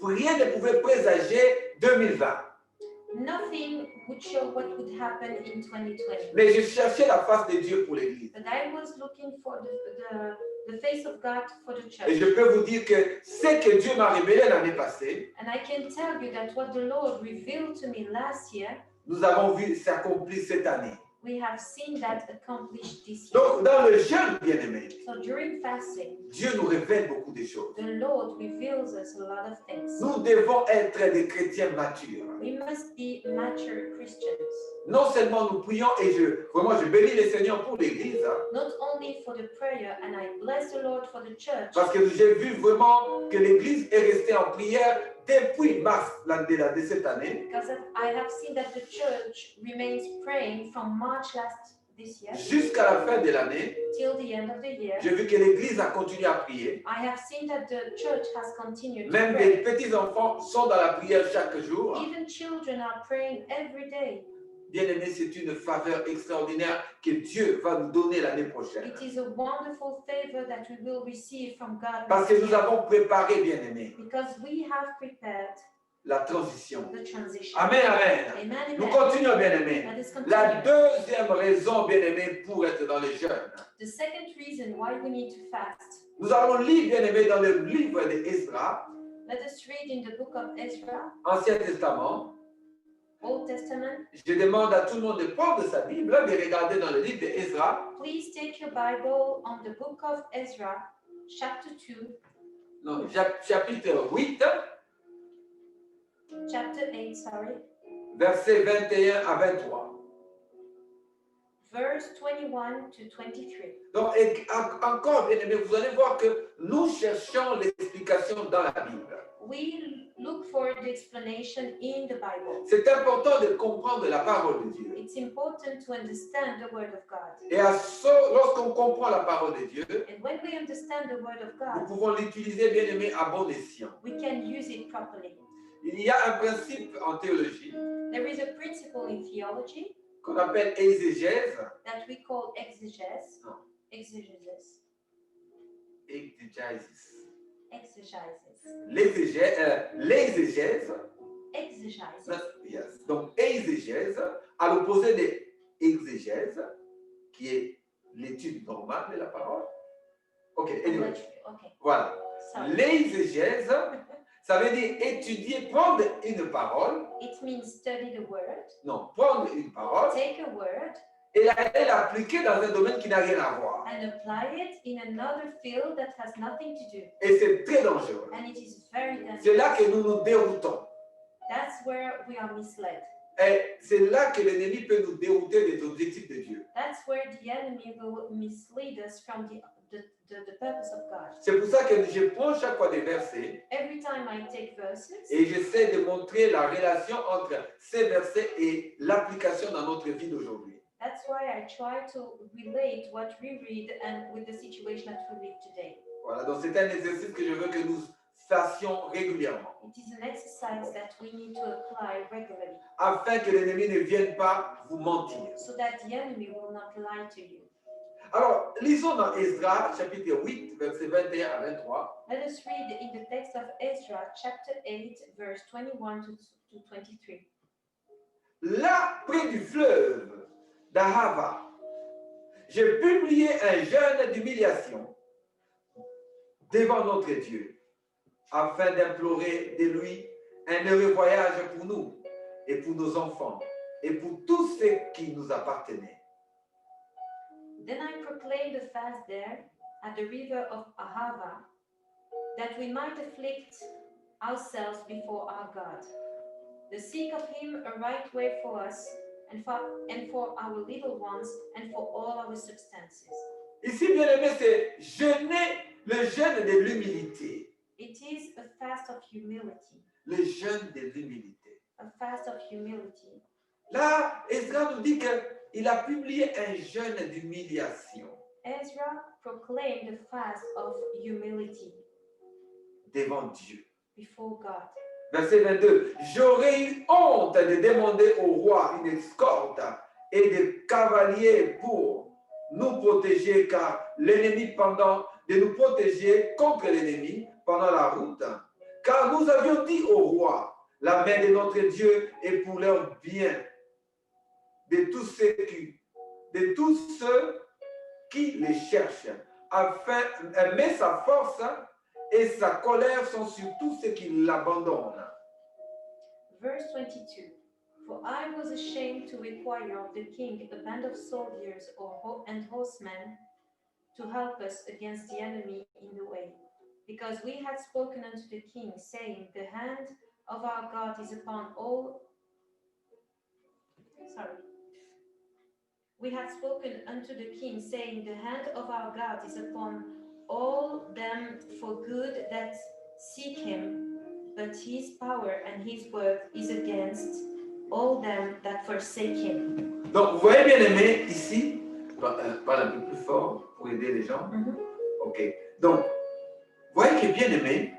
rien ne pouvait présager 2020. Nothing would show what would happen in 2020. Mais je cherchais la face de Dieu pour l'Église. But I was looking for the face of God for the Et church. je peux vous dire que ce que Dieu m'a révélé l'année passée, And I can tell you that what the Lord revealed to me last year, nous avons vu s'accomplir cette année. we have seen that accomplished this year. Donc, dans le jeûne, bien aimé, So during fasting, Dieu nous révèle beaucoup de choses. the Lord reveals us a lot of things. Nous devons être des chrétiens matures. We must be mature Christians. Non seulement nous prions et vraiment je bénis le Seigneur pour l'Église, hein, Not only for the prayer, and I bless the Lord for the church, parce que j'ai vu vraiment que l'Église est restée en prière depuis mars de cette année because I have seen that the church remains praying from March this year jusqu'à la fin de l'année. till the end of the year. J'ai vu que l'Église a continué à prier. I have seen that the church has continued to Même pray. les petits-enfants sont dans la prière chaque jour. Even children are praying every day. Bien aimé, c'est une faveur extraordinaire que Dieu va nous donner l'année prochaine. It is a wonderful favor that we will receive from God Parce que nous avons préparé, bien aimé, because we have prepared la transition. the transition. Amen, amen. Amen. Nous Amen. continuons, bien aimé. Let us La continue. deuxième raison, bien aimé, pour être dans les jeûnes. The second reason why we need to fast. Nous allons lire, bien aimé, dans le livre d'Esdras, Let us read in the book of Ezra, Ancien Testament. Old Testament. Je demande à tout le monde de prendre sa Bible, de regarder dans le livre d'Esdras. Please take your Bible on the book of Ezra, chapter 2, Non, chapitre 8, chapter 8, sorry, versets 21 à 23. verse 21 to 23. Donc, encore, bien aimé, vous allez voir que nous cherchons l'explication dans la Bible. We look for the explanation in the Bible. C'est important de comprendre la parole de Dieu. It's important to understand the Word of God. Et lorsqu'on comprend la parole de Dieu, And when we understand the Word of nous God, pouvons l'utiliser, bien aimé, à bon escient. we can use it properly. Il y a un principe en théologie There is a principle in theology qu'on appelle exégèse. that we call exegesis. Non. Exegesis. Exégèse. Exegesis. L'exégèse. Exegesis. Yes. Donc, exégèse, à l'opposé de exégèse, qui est l'étude normale de la parole. Ok, I'm anyway. not sure. Okay, Voilà. sorry. L'exégèse, ça veut dire étudier, prendre une parole. It means study the word, Non, prendre une parole take a word, et aller l'appliquer dans un domaine qui n'a rien à voir. and apply it in another field that has nothing to do. Et c'est très dangereux. And it is very C'est là dangerous. que nous nous déroutons. That's where we are misled. Et c'est là que l'ennemi peut nous dérouter des objectifs de Dieu. That's where the enemy will mislead us from the purpose of God. C'est pour ça que je prends chaque fois des versets Every time I take verses, et j'essaie de montrer la relation entre ces versets et l'application dans notre vie d'aujourd'hui. that's why I try to relate what we read and with the situation that we live today. Voilà, donc c'est un exercice que je veux que nous fassions régulièrement, It is an exercise that we need to apply regularly afin que l'ennemi ne vienne pas vous mentir. so that the enemy will not lie to you. Alors, lisons dans Esdras, chapitre 8, versets 21 à 23. Let us read in the text of Ezra, chapter 8, verse 21 to 23. Là, près du fleuve d'Ahava, j'ai publié un jeûne d'humiliation devant notre Dieu, afin d'implorer de lui un heureux voyage pour nous et pour nos enfants et pour tous ceux qui nous appartenaient. Then I proclaimed a fast there at the river of Ahava, that we might afflict ourselves before our God, to seek of him a right way for us and for our little ones and for all our substances. Ici, bien aimé, c'est jeûner, le jeûne de l'humilité. It is a fast of humility, Le jeûne de l'humilité. a fast of humility. Là, Esdras nous dit qu'il a publié un jeûne d'humiliation Ezra proclaimed a fast of humility devant Dieu. before God. Verset 22. J'aurais eu honte de demander au roi une escorte et des cavaliers pour nous protéger, car l'ennemi de nous protéger contre l'ennemi pendant la route. Car nous avions dit au roi, la main de notre Dieu est pour leur bien, de tous ceux qui les cherchent, mais sa force et sa colère sont sur tous ceux qui l'abandonnent. Verse 22. For I was ashamed to require of the king a band of soldiers and horsemen to help us against the enemy in the way, because we had spoken unto the king, saying, the hand of our God is upon all. We had spoken unto the king, saying, the hand of our God is upon all them for good that seek him, but his power and his word is against all them that forsake him. Donc, vous voyez, bien aimé, ici, parle un peu plus fort pour aider les gens. Ok. Donc, vous voyez que bien aimé,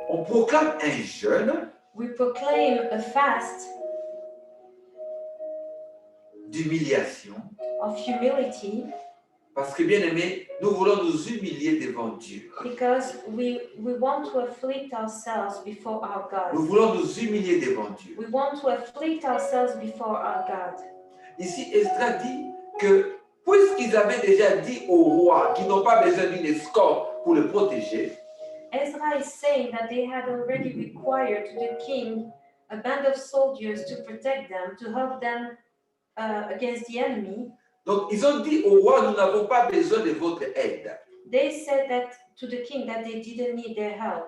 on proclame un jeûne We proclaim a fast d'humiliation, of humility parce que bien aimé, nous voulons nous humilier devant Dieu. because we want to afflict ourselves before our Nous God. voulons nous humilier devant Dieu. We want to afflict ourselves before our God. Ici, Esdras dit que puisqu'ils avaient déjà dit au roi qu'ils n'ont pas besoin d'une escorte pour le protéger, Ezra is saying that they had already required to the king a band of soldiers to protect them, to help them against the enemy. donc ils ont dit au roi, nous n'avons pas besoin de votre aide. They said that to the king that they didn't need their help.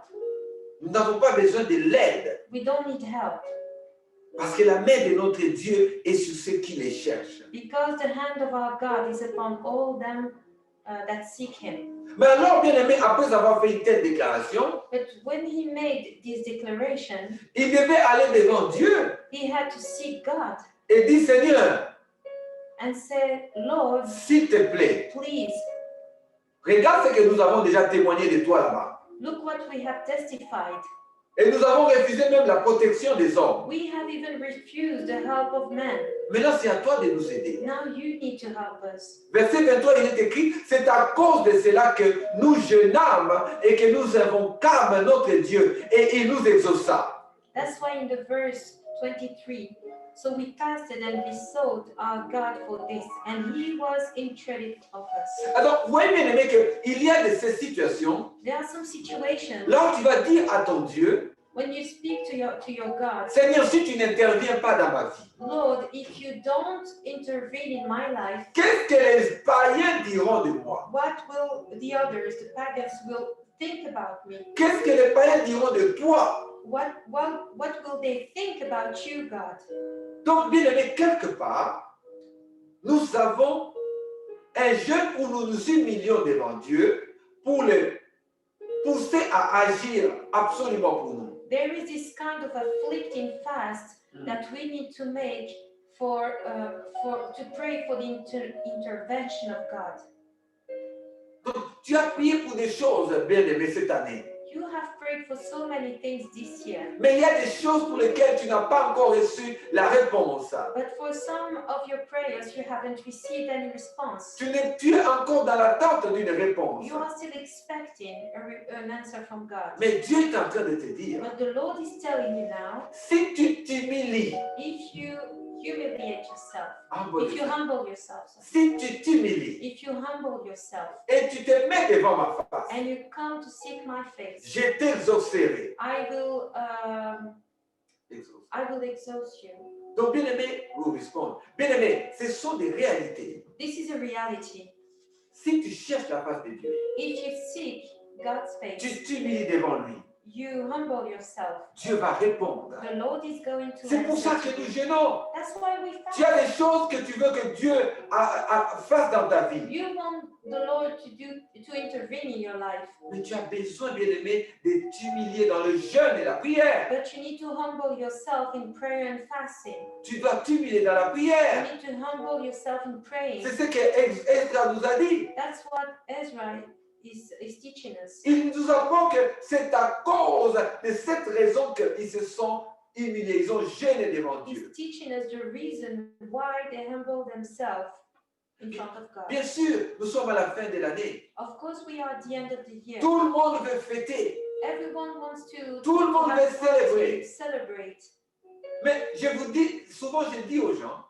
Nous n'avons pas besoin de l'aide, We don't need help parce que la main de notre Dieu est sur ceux qui les cherchent. because the hand of our God is upon all them that seek him. Mais alors, bien aimé, après avoir fait une telle déclaration, But when he made this declaration, il devait aller devant Dieu he had to seek God et dire, Seigneur, and say, Lord, s'il te plaît, please, regarde ce que nous avons déjà témoigné de toi là-bas. look what we have testified. Et nous avons refusé même la protection des hommes. We have even refused the help of men. Maintenant, c'est à toi de nous aider. Now you need to help us. Verset 23, il est écrit, c'est à cause de cela que nous jeûnâmes et que nous invoquâmes notre Dieu et il nous exauça. That's why in the verse 23, So we fasted and besought our God for this, and He was entreated of us. Alors, vous voyez bien aimé qu'il y a de ces situations There are some situations là où tu vas dire à ton Dieu, when you speak to your God, Seigneur, si tu n'interviens pas dans ma vie, Lord, if you don't intervene in my life, qu'est-ce que les païens diront de moi? what will the others, the pagans, will think about me? Qu'est-ce que les païens diront de toi? What will they think about you, God? Donc, bien aimé, quelque part, nous avons un jeu où nous nous humilions devant Dieu pour le pousser à agir absolument pour nous. There is this kind of afflicting fast that we need to make to pray for the intervention of God. Donc, tu as prié pour des choses, bien aimé, cette année. You have prayed for so many things this year, Mais il y a des choses pour lesquelles tu n'as pas encore reçu la réponse. but for some of your prayers you haven't received any response. Tu es encore dans l'attente d'une réponse. You are still expecting an answer from God. Mais Dieu est en train de te dire, But the Lord is telling you now, si tu t'humilies, if you humiliate yourself, humble if you yourself. humble yourself, Si tu t'humilies if you humble yourself, et tu te mets devant ma face, and you come to seek my face, je t'exaucerai. I will exhaust you. Donc, bien aimé, vous répondez. Bien aimé, ce sont des réalités. This is a reality. Si tu cherches la face de Dieu, If you seek God's face, tu t'humilies devant lui, you humble yourself, Dieu va répondre. the Lord is going to C'est pour ça answer que you. nous gênons. That's why we Tu as fast. des choses que tu veux que Dieu fasse dans ta vie. You want the Lord to intervene in your life, Mais tu as besoin, bien aimé, de t'humilier dans le jeûne et la prière. but you need to humble yourself in prayer and fasting. Tu dois t'humilier dans la You prière. need to humble yourself in praying. C'est ce que Ezra nous a dit. That's what Ezra is teaching us. Il nous apprend que c'est à cause de cette raison qu'ils se sont humiliés, ils ont gêné devant Dieu. He's teaching us the reason why they humble themselves in front of God. Bien sûr, nous sommes à la fin de l'année. Of course, we are at the end of the year. Tout le monde veut fêter. Everyone wants to Tout le monde have veut fun, célébrer. to celebrate. Mais je vous dis, souvent je dis aux gens,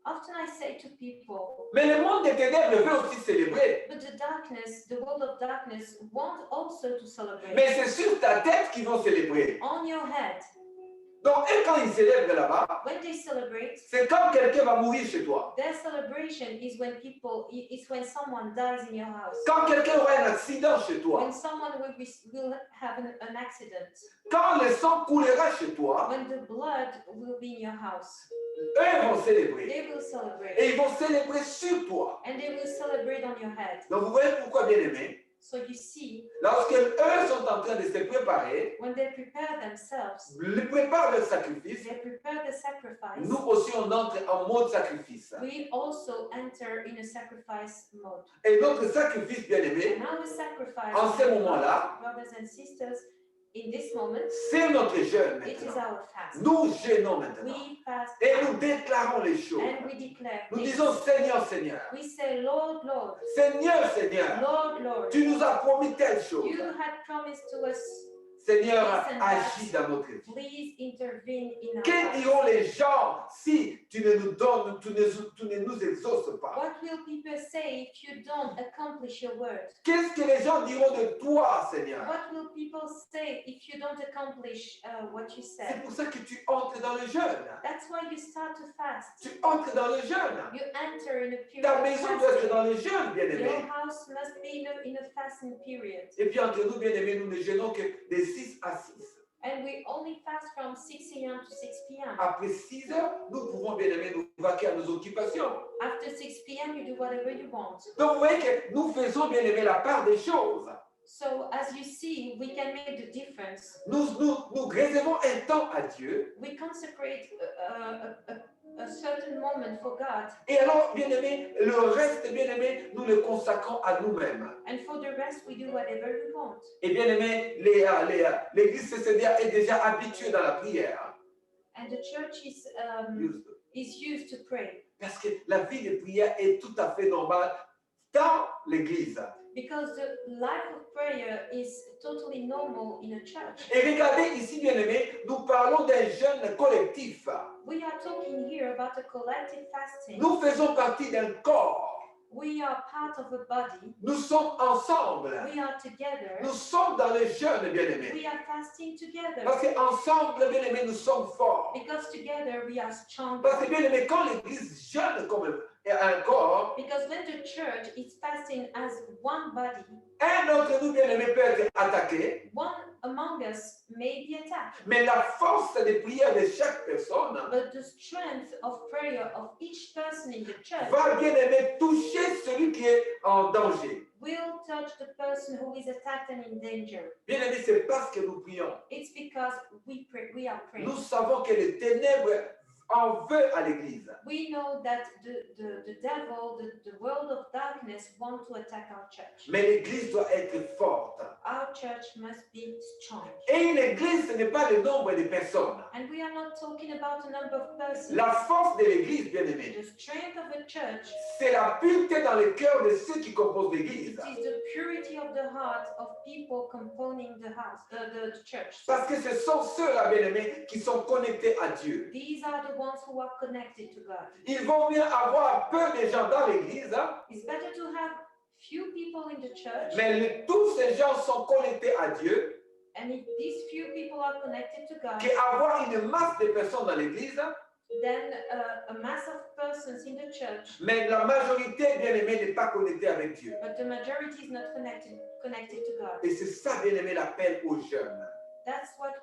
Often I say to people, mais le monde des ténèbres veut aussi célébrer. but the world of darkness want also to celebrate. Mais c'est sur ta tête qu'ils vont célébrer. On your head. Donc, et quand ils célèbrent là-bas, When they celebrate, c'est quand quelqu'un va mourir chez toi. their celebration is when someone dies in your house. Quand quelqu'un aura un accident chez toi. When someone will have an accident. Quand le sang coulera chez toi, When the blood will be in your house. eux vont célébrer. They will celebrate. Et ils vont célébrer sur toi. And they will celebrate on your head. Donc, vous voyez pourquoi, bien aimé, So you see, lorsqu'eux sont en train de se préparer, when they prepare themselves, ils préparent leur sacrifice, they prepare the sacrifice. nous aussi on entre en mode sacrifice. We also enter in a sacrifice mode. Et notre sacrifice, bien aimé, And our sacrifice, en ce moment-là, brothers and sisters, in this moment, c'est notre jeûne it is maintenant. our fast. Nous jeûnons maintenant. We fast Et nous déclarons les choses. and we declare Nous things. disons, Seigneur, Seigneur, We say, Lord, Lord, Seigneur, Seigneur, Lord, Lord, tu nous as promis telle chose. you had promised to us, Seigneur, Yes, and agis dans notre vie. please intervene in our Que lives. diront les gens si tu ne nous donnes, tu ne nous exauces pas? What will people say if you don't accomplish your word? Qu'est-ce que les gens diront de toi, Seigneur? What will people say if you don't accomplish what you C'est said? pour ça que tu entres dans le jeûne. That's why you start to fast. Tu entres dans le jeûne. You enter in a period Ta of maison doit être fasting. dans le jeûne, Your bien-aimé. house must be in a fasting period. Et puis entre nous, bien-aimés, nous ne jeûnons que de 6 à 6. And we only fast from 6 a.m. to 6 p.m. Après 6 heures, nous pouvons, bien-aimés, nous vaquer à nos occupations. After 6 p.m., you do whatever you want. Donc vous voyez que nous faisons, bien-aimés, la part des choses. So, as you see, we can make the difference. Nous réservons un temps à Dieu. We consecrate a certain moment for God, Et alors, bien-aimés, le reste, bien-aimés, nous le consacrons à nous-mêmes. and for the rest, we do whatever we want. Et bien-aimés, l'Église CCDA est déjà habituée dans la prière. And the church is used to pray. Parce que la vie de prière est tout à fait normale dans l'Église. Because the life of prayer is totally normal in a church. Et regardez ici, bien-aimés, nous parlons d'un jeûne collectif. We are talking here about a collective fasting. Nous faisons partie d'un corps. We are part of a body. Nous sommes ensemble. We are together. Nous sommes dans le jeûne, bien-aimés. We are fasting together. Parce qu'ensemble, bien-aimés, nous sommes forts. Because together we are strong. Parce que, bien-aimés, quand l'Église jeûne comme un corps, Because when the church is fasting as one body, un d'entre nous, bien-aimés, peut être attaqué. one among us may be attacked. Mais la force de prière de chaque personne But the strength of prayer of each person in the church va, bien-aimé, toucher celui qui est en danger. will touch the person who is attacked and in danger. Bien-aimé, c'est parce que nous prions. It's because we pray, we are praying. Nous savons que les ténèbres en veulent à l'Église. We know that the devil, the world of darkness want to attack our church. Mais l'Église doit être forte. Our church must be strong. Et une Église, ce n'est pas le nombre de personnes. And we are not talking about a number of persons. La force de l'Église, bien-aimé, The strength of a church, c'est la pureté dans le cœur de ceux qui composent l'Église. it is the purity of the heart of people composing the house, the church. Parce que ce sont ceux-là, bien-aimés, qui sont connectés à Dieu. These are the ones who are connected to God. Il vaut mieux avoir peu de gens dans l'Église, hein, It's better to have few people in the church, mais tous ces gens sont connectés à Dieu, and if these few people are connected to God, qu'avoir une masse de personnes dans l'Église, then a mass of persons in the church, mais la majorité, bien-aimée, n'est pas connectée avec Dieu. but the majority is not connected to God. Et c'est ça, bien-aimé, l'appel aux jeunes. That's what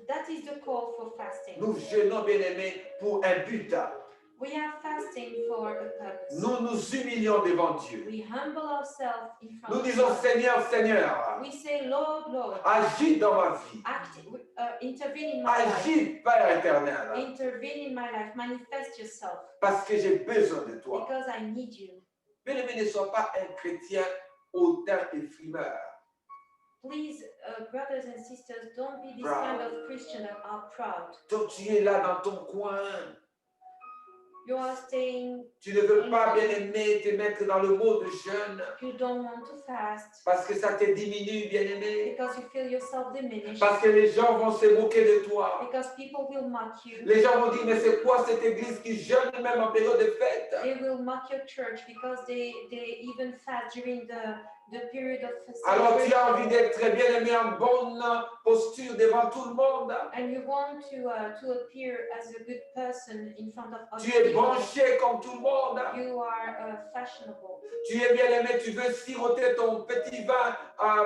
that is the call for fasting. Nous jeûnons, bien-aimés, pour un but. We are fasting for a purpose. Nous nous humilions devant Dieu. We humble ourselves in front Nous of disons, God. Seigneur, Seigneur, We say, Lord, Lord, agis dans ma vie. intervene in my life. Agis, Père éternel, Intervene in my life. Manifest yourself parce que j'ai besoin de toi. because I need you. Bien-aimé, ne sois pas un chrétien hautain et frimeur. Please, brothers and sisters, don't be this Proud. kind of Christian that are proud. Donc tu es là dans ton coin. You are staying, Tu ne veux pas, bien-aimé, te mettre dans le mode jeûne you don't want to fast parce que ça te diminue, bien-aimé. because you feel yourself diminished, Parce que les gens vont se moquer de toi. because people will mock you. Les gens vont dire, mais c'est quoi cette église qui jeûne même en période de fête? They will mock your church because they even fast during the period of Alors tu as envie celebration. d'être bien-aimé en bonne posture devant tout le monde. And you want to appear as a good person in front of other Tu es people. branché comme tout le monde. You are fashionable. Tu es bien-aimé, tu veux siroter ton petit vin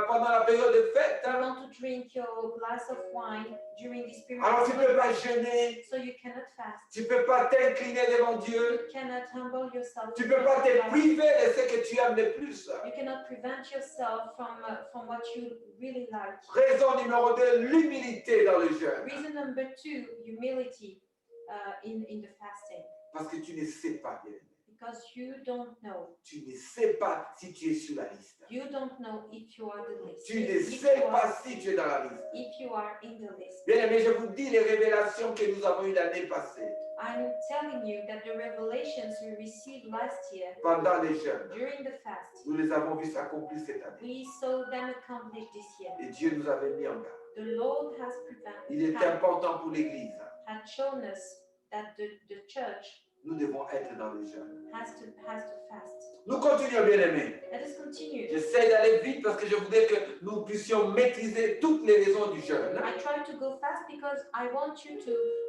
pendant la période de fête. You want to drink your glass of wine during this period Alors of tu ne peux pas celebration, jeûner. so you cannot fast. Tu ne peux pas t'incliner devant Dieu. You cannot humble yourself. Tu ne peux pas te priver de ce que tu aimes le plus. You cannot prevent yourself from what you really like. Raison numéro 2, l'humilité dans le jeûne. Reason number 2, humility in the fasting. Parce que tu ne sais pas, bien-aimé. Because you don't know. Tu ne sais pas si tu es sur la liste. You don't know if you are the list. Tu ne If sais you pas are, si tu es dans la liste. if you are in the list. Bien-aimé, je vous dis les révélations que nous avons eues l'année passée I'm telling you that the revelations we received last year pendant les jeûnes. during the fast, Nous les avons vus s'accomplir cette année. we saw them accomplished this year. Et Dieu nous avait mis en garde. The Lord has Il est important pour l'Église. had shown us that the church Nous devons être dans le jeûne. has to fast. Nous continuons, bien-aimés. Let us continue. J'essaie d'aller vite parce que je voudrais que nous puissions maîtriser toutes les raisons du jeûne. I try to go fast because I want you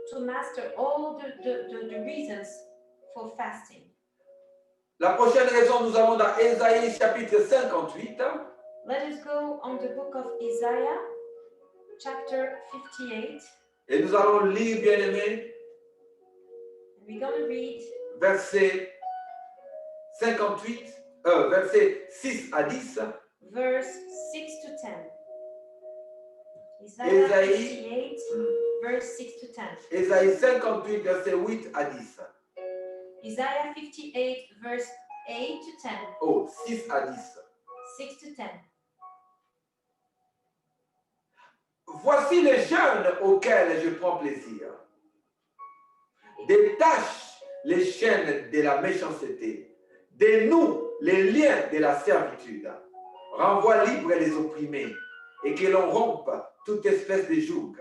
to master all the reasons for fasting. La prochaine raison, nous allons dans Ésaïe chapitre 58. Let us go on the book of Isaiah, chapter 58. Et nous allons lire, bien-aimés, We're going to read verset 58, verset 6 à 10. verse 6 to 10. Isaiah Ésaïe. 58, verse 6 to 10. Ésaïe 58, verset 8 à 10. Isaiah 58, verse 8 to 10. Oh, 6 à 10. 6 to 10. Voici les jeûnes auxquels je prends plaisir. Détache les chaînes de la méchanceté. Dénoue les liens de la servitude, renvoie libres les opprimés, et que l'on rompe toute espèce de joug.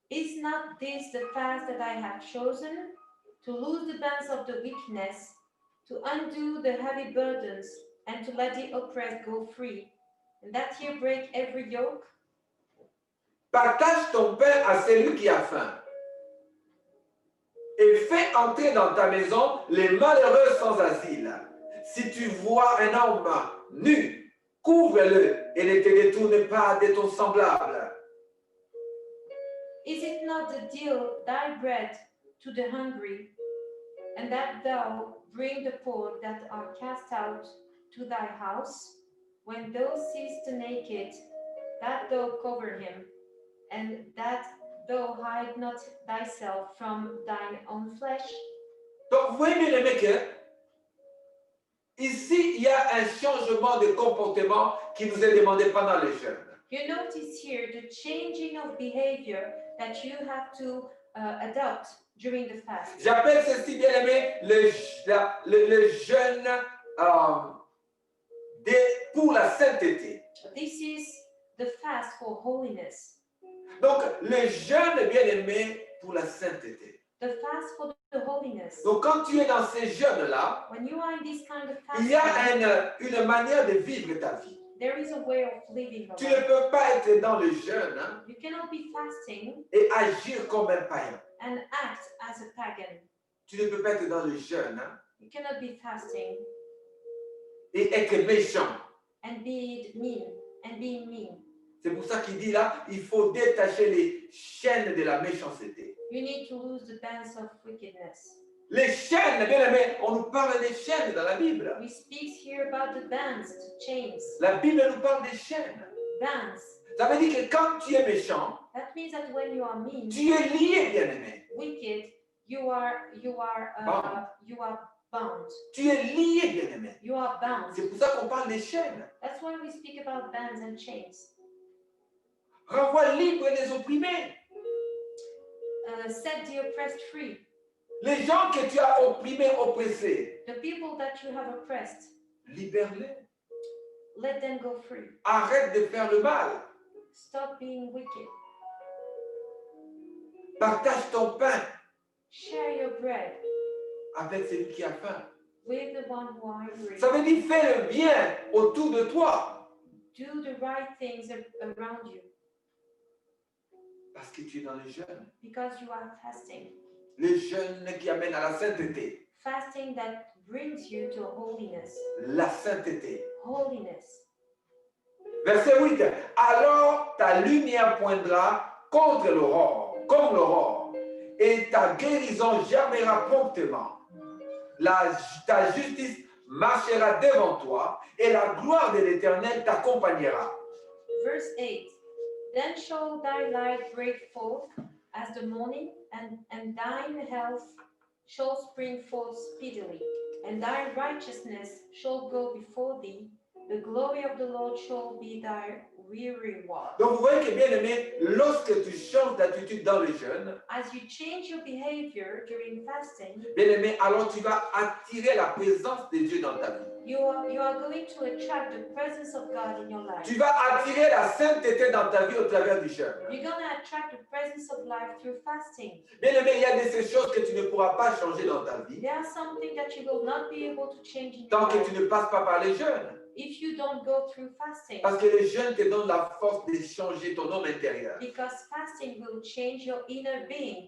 Is not this the fast that I have chosen? To loose the bands of the weakness, to undo the heavy burdens, and to let the oppressed go free, and that ye break every yoke? Partage ton pain à celui qui a faim, et fais entrer dans ta maison les malheureux sans asile. Si tu vois un homme nu, couvre-le et ne te détourne pas de ton semblable. Is it not to deal thy bread to the hungry, and that thou bring the poor that are cast out to thy house? When thou seest the naked, that thou cover him, and that thou hide not thyself from thine own flesh? Donc, vous voyez bien aimé que ici, il y a un changement de comportement qui nous est demandé pendant les jeûnes. You notice here the changing of behavior that you have to adopt during the fast. J'appelle ceci, bien aimé, le jeûne pour la sainteté. This is the fast for holiness. Donc, le jeûne, bien aimé, pour la sainteté. The fast for the holiness. Donc, quand tu es dans ces jeûnes-là, When you are in this kind of il y a fasting, une manière de vivre ta vie. there is a way of living the Tu ne life. peux pas être dans le jeûne You cannot be fasting et agir comme un païen. and act as a pagan. Tu ne peux pas être dans le jeûne You cannot be fasting et être méchant. and be mean and being mean. C'est pour ça qu'il dit là, il faut détacher les chaînes de la méchanceté. You need to lose the bands of wickedness. Les chaînes, bien aimé, on nous parle des chaînes dans la Bible. We speak here about the bands, the chains, La Bible nous parle des chaînes. bands. Ça veut dire que quand tu es méchant, That means that when you are mean, tu es lié, bien aimé. wicked, you are bound. Tu es lié, bien aimé. You are bound. C'est pour ça qu'on parle des chaînes. That's why we speak about bands and chains. Renvoie libre les opprimés. Set the oppressed free. Les gens que tu as opprimés, oppressés, The people that you have oppressed, libère-les. let them go free. Arrête de faire le mal. Stop being wicked. Partage ton pain Share your bread avec celui qui a faim. with the one who are hungry. Ça veut dire fais le bien autour de toi Do the right things around you parce que tu es dans le jeûne. because you are fasting. Le jeûne qui amène à la sainteté. Fasting that brings you to holiness. La sainteté. Holiness. Verset 8. Alors ta lumière poindra contre l'aurore, comme l'aurore, et ta guérison germera promptement. Ta justice marchera devant toi, et la gloire de l'Éternel t'accompagnera. Verse 8. Then shall thy light break forth as the morning, and thine health shall spring forth speedily, and thy righteousness shall go before thee. The glory of the Lord shall be thy reward. Donc vous voyez que bien aimé, lorsque tu changes d'attitude dans le jeûne, As you change your behavior during fasting, bien aimé, alors tu vas attirer la présence de Dieu dans ta vie. you are going to attract the presence of God in your life. Tu vas attirer la sainteté dans ta vie au travers du jeûne. You're going to attract the presence of life through fasting. Bien aimé, il y a de ces choses que tu ne pourras pas changer dans ta vie There are something that you will not be able to change in your tant que life tu ne passes pas par les jeûnes. if you don't go through fasting. Parce que le jeûne te donne la force de changer ton homme intérieur. Because fasting will change your inner being.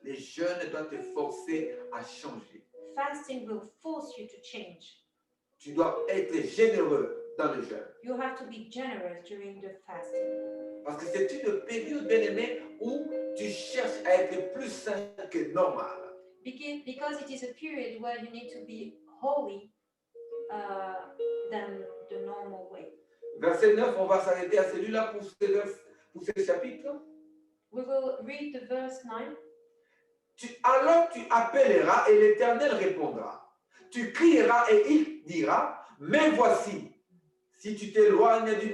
Les jeûnes doivent te forcer à changer. Fasting will force you to change. Tu dois être généreux dans le jeûne. You have to be generous during the fasting. Parce que c'est une période, bien aimé, où tu cherches à être plus saint que normal. Because it is a period where you need to be holy than the normal way. Verset 9, on va s'arrêter à celui-là pour ce chapitre. We will read the verse 9. Alors tu appelleras et l'Éternel répondra. Tu crieras et il dira, mais voici, si tu éloignes du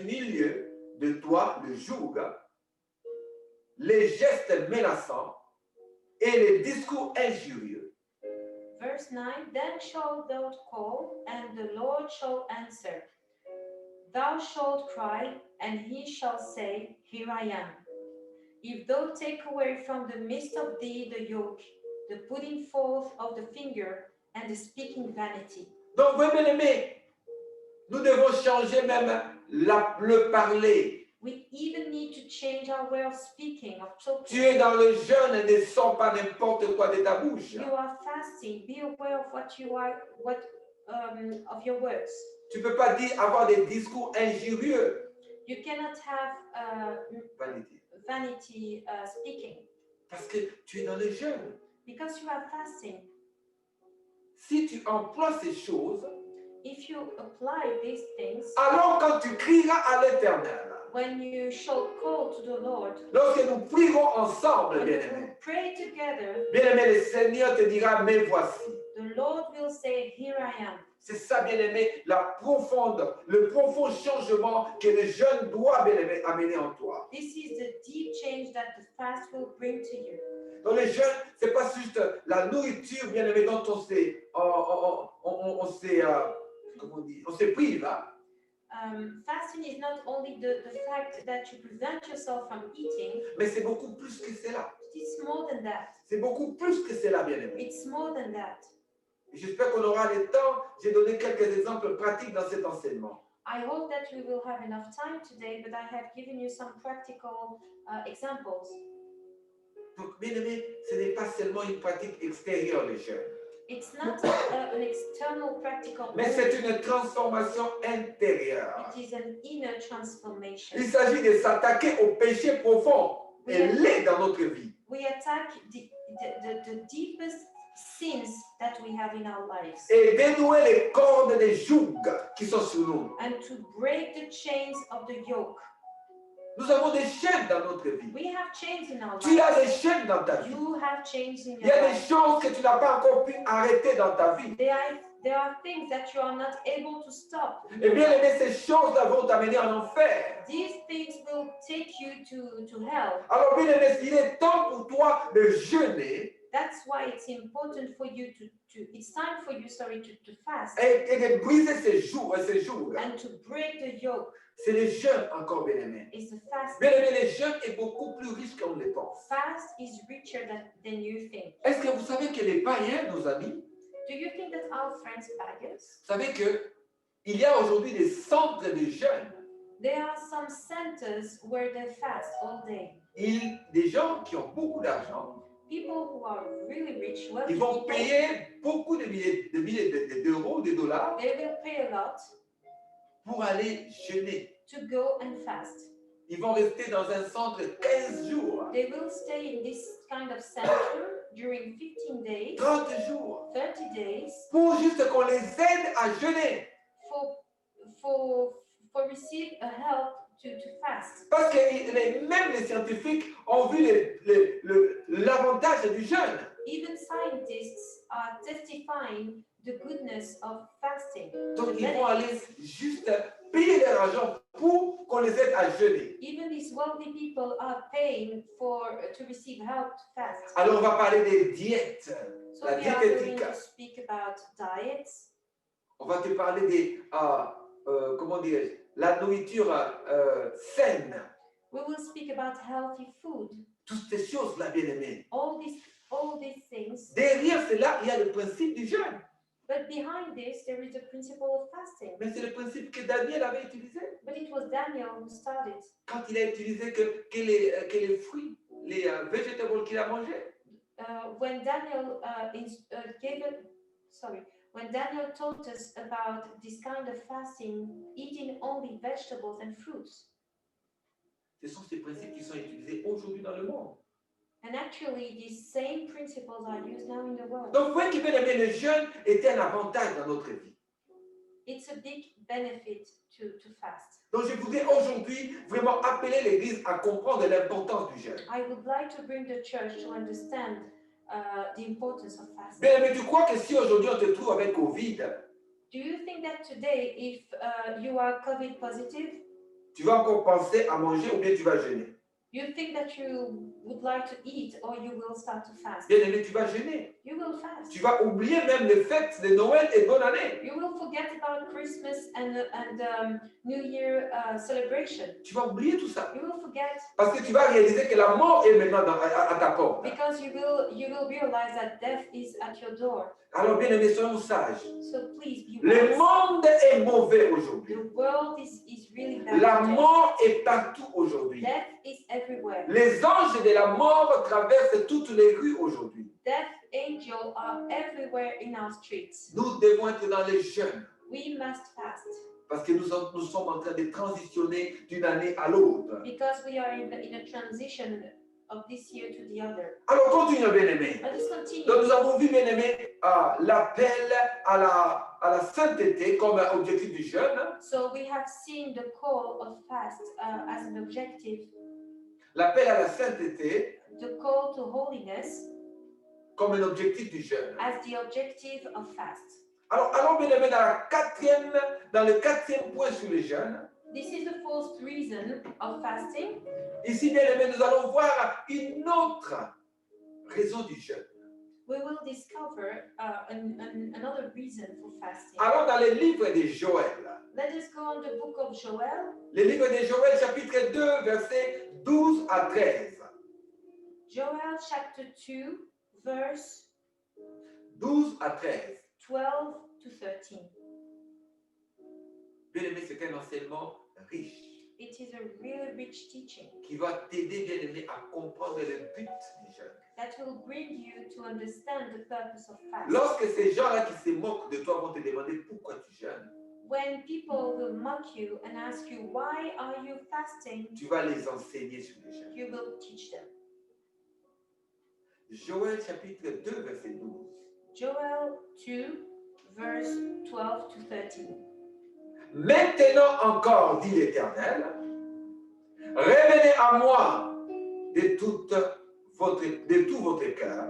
milieu de toi le joug, les gestes menaçants et les discours injurieux, Verse 9, then shalt thou call, and the Lord shall answer. Thou shalt cry, and he shall say, Here I am. If thou take away from the midst of thee the yoke, the putting forth of the finger, and the speaking vanity. Donc, oui, bien-aimés, nous devons changer même le parler. We even need to change our way of speaking, of Tu talking. es dans le jeûne et ne sors pas n'importe quoi de ta bouche. You are fasting. Be aware of what you are, of your words. Tu ne peux pas avoir des discours injurieux. You cannot have Vanité. vanity speaking Parce que tu es dans le jeûne. because you are fasting. Si tu emploies ces choses, If you apply these things, alors quand tu crieras à l'Éternel, when you shall call to the Lord, lorsque nous prierons ensemble, when we bien-aimés, will pray together, bien-aimé, le Seigneur te dira, mais voici. the Lord will say, Here I am. C'est ça, bien-aimé, le profond changement que le jeûne doit, bien-aimé, amener en toi. This is the deep change that the fast will bring to you. Dans le jeûne, ce n'est pas juste la nourriture, bien-aimé, dont on se prive. Hein? Fasting is not only the fact that you prevent yourself from eating, Mais c'est beaucoup plus que cela. it's more than that. C'est beaucoup plus que cela, bien-aimé. It's more than that. J'espère qu'on aura le temps. J'ai donné quelques exemples pratiques dans cet enseignement. I hope that we will have enough time today, but I have given you some practical examples. Donc, bien-aimé, ce n'est pas seulement une pratique extérieure, le jeûne. It's not an external practical, Mais c'est une transformation intérieure. it is an inner transformation. Il s'agit de s'attaquer au péché profond et laid dans notre vie. We attack the deepest sins that we have in our lives Et dénouer les cordes des jougs qui sont sur nous. and to break the chains of the yoke. Nous avons des chaînes dans notre vie. We have chains in our Tu as des lives. chaînes dans ta vie. You have chains in Il y your a des life. choses que tu n'as pas encore pu arrêter dans ta vie. There are things that you are not able to stop. Et bien aimé, ces choses-là vont t'amener en enfer. These things will take you to hell. Alors bien aimé, il est temps pour toi de jeûner That's why it's important for you it's time for you, to fast et de briser ces jours. and to break the yoke. C'est le jeûne encore, bien aimé. It's the fast. Bien aimé, le jeûne est beaucoup plus riche qu'on le pense. Fast is richer than you think. Est-ce que vous savez que les païens, nos amis, Do you think that our friends pagans, vous savez qu'il y a aujourd'hui des centres de jeûne. there are some centers where they fast all day. Des gens qui ont beaucoup d'argent, People who are really rich, wealthy ils vont people, payer beaucoup de milliers d'euros, de dollars they will pay a lot pour aller jeûner. to go and fast. Ils vont rester dans un centre 15 jours, They will stay in this kind of center during 15 days, 30 jours, 30 days, pour juste qu'on les aide à jeûner. for receive a help to fast. Parce que même les scientifiques ont vu l'avantage du jeûne. Even scientists are testifying the goodness of fasting. Donc the ils vont aller benefits. juste payer leur argent pour qu'on les aide à jeûner. Even these wealthy people are paying to receive help to fast. Alors on va parler des diètes, So la we are going diététique. to speak about diets. On va te parler des, comment dirais-je, la nourriture saine. We will speak about healthy food. Toutes ces choses-là, bien aimées. All these things. Derrière cela, il y a le principe du jeûne. But behind this, there is a principle of fasting. Mais c'est le principe que Daniel avait utilisé. But it was Daniel who started. Quand il a utilisé que les fruits, les végétaux qu'il a mangés. When Daniel when Daniel taught us about this kind of fasting, eating only vegetables and fruits. Ce sont ces principes qui sont utilisés aujourd'hui dans le monde. And actually, these same principles are used now in the world. Donc, vous voyez que bien aimé, le jeûne était un avantage dans notre vie. It's a big benefit to fast. Donc, je voudrais aujourd'hui vraiment appeler l'Église à comprendre l'importance du jeûne. I would like to bring the church to understand the importance of fasting. Bien aimé, tu crois que si aujourd'hui on te trouve avec Covid, Do you think that today, if you are COVID positive, tu vas encore penser à manger ou bien tu vas jeûner? You think that you would like to eat or you will start to fast. Bien-aimé, tu vas jeûner. You will fast. Tu vas oublier même les fêtes de Noël et bonne année. You will forget about Christmas and New Year celebration. Tu vas oublier tout ça. You will forget Parce que tu vas réaliser que la mort est maintenant à ta porte. because you will realize that death is at your door. Alors, bien-aimé, soyons sages. So please be Le wise. monde est mauvais aujourd'hui. The world is really bad. La today. mort est partout aujourd'hui. Death is everywhere. Les anges de la mort traversent toutes les rues aujourd'hui. Death angels are everywhere in our streets. Nous devons être dans les jeûnes We must fast parce que nous sommes en train de transitionner d'une année à l'autre. because we are in a transition of this year to the other. Alors, continuons, bien-aimés. Let us continue. Donc, nous avons vu, bien-aimés, l'appel à la sainteté comme objectif du jeûne, So we have seen the call of fast as an objective, l'appel à la sainteté the call to holiness comme un objectif du jeûne. as the objective of fast. Alors bien-aimés, dans le quatrième point sur les jeûnes, This is the fourth reason of fasting. ici, bien-aimés, nous allons voir une autre raison du jeûne. We will discover another reason for fasting. Allons dans le livre de Joël. Let us go on the book of Joel, Le livre de Joël, chapitre 2, versets 12 à 13. Joel chapter 2, verse 12 à 13. 12 to 13. Bien-aimé, c'est un enseignement riche It is a really rich teaching qui va t'aider, bien-aimé, à comprendre le but du jeûne. that will bring you to understand the purpose of fast. Lorsque ces gens-là qui se moquent de toi vont te demander pourquoi tu jeûnes, When people will mock you and ask you, why are you fasting? tu vas les enseigner sur le jeûne. You will teach them. Joël chapitre 2, verset 12. Joel 2, verse 12 to 13. Maintenant encore, dit l'Éternel, revenez à moi de tout votre cœur,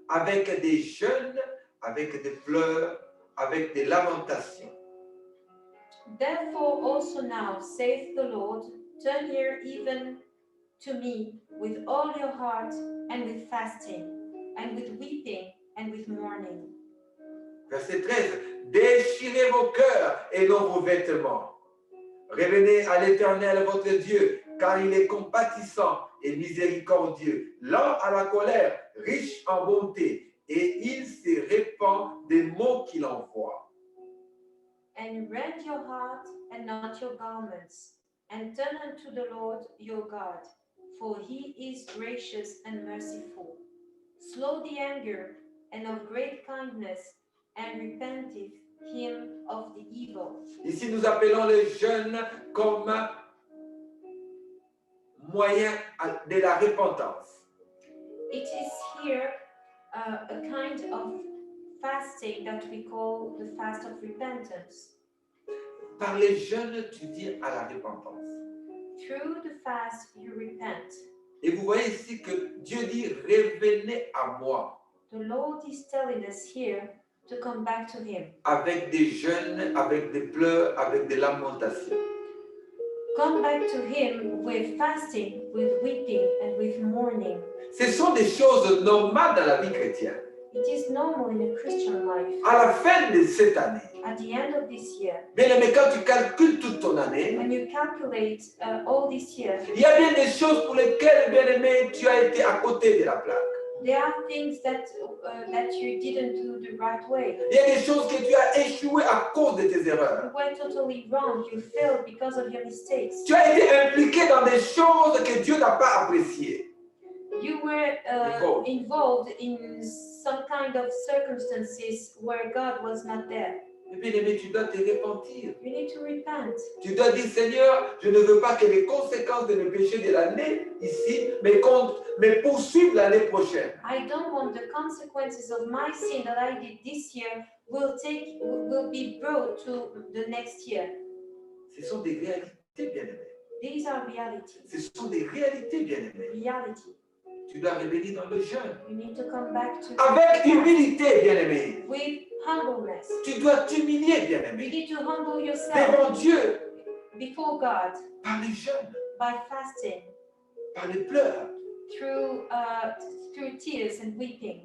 avec des jeûnes, avec des pleurs, avec des lamentations. Therefore also now, saith the Lord, turn here even to me with all your heart, and with fasting, and with weeping, and with mourning. Verset 13. Déchirez vos cœurs et non vos vêtements. Revenez à l'Éternel votre Dieu, car il est compatissant et miséricordieux, lent à la colère, riche en bonté, et il se répand des mots qu'il envoie. And rend your heart and not your garments, and turn unto the Lord your God, for he is gracious and merciful, slow the anger, and of great kindness, and repenteth him of the evil. Ici, nous appelons le jeûne comme moyen de la repentance. It is here a kind of fasting that we call the fast of repentance. Par les jeûnes, tu viens à la repentance. Through the fast, you repent. Et vous voyez ici que Dieu dit, revenez à moi. The Lord is telling us here to come back to him. Avec des jeûnes, avec des pleurs, avec des lamentations. Come back to him with fasting, with weeping, and with mourning. Ce sont des choses normales dans la vie chrétienne. It is normal in a Christian life. À la fin de cette année, At the end of this year, bien aimé, quand tu calcules toute ton année, when you calculate all this year, il y a bien des choses pour lesquelles, bien aimé, tu as été à côté de la plaque. there are things that you didn't do the right way. Il y a des choses que tu as échoué à cause de tes erreurs. You were totally wrong. You failed because of your mistakes. Tu as été impliqué dans des choses que Dieu n'a pas appréciées. You were involved in some kind of circumstances where God was not there. Et bien aimé, tu dois te repentir. You need to repent. Tu dois dire, Seigneur, je ne veux pas que les conséquences de mes péchés de l'année ici me poursuivent l'année prochaine. I don't want the consequences of my sin that I did this year will be brought to the next year. Ce sont des réalités, bien-aimées. These are realities. Ce sont des réalités, bien-aimées. Reality. Tu dois revenir dans le jeûne. You need to come back to Avec humilité, bien-aimé. with humbleness. Tu dois t'humilier, You bien-aimé. need to humble yourself Devant Dieu, before God par les jeûnes. by fasting. par les pleurs. through tears and weeping,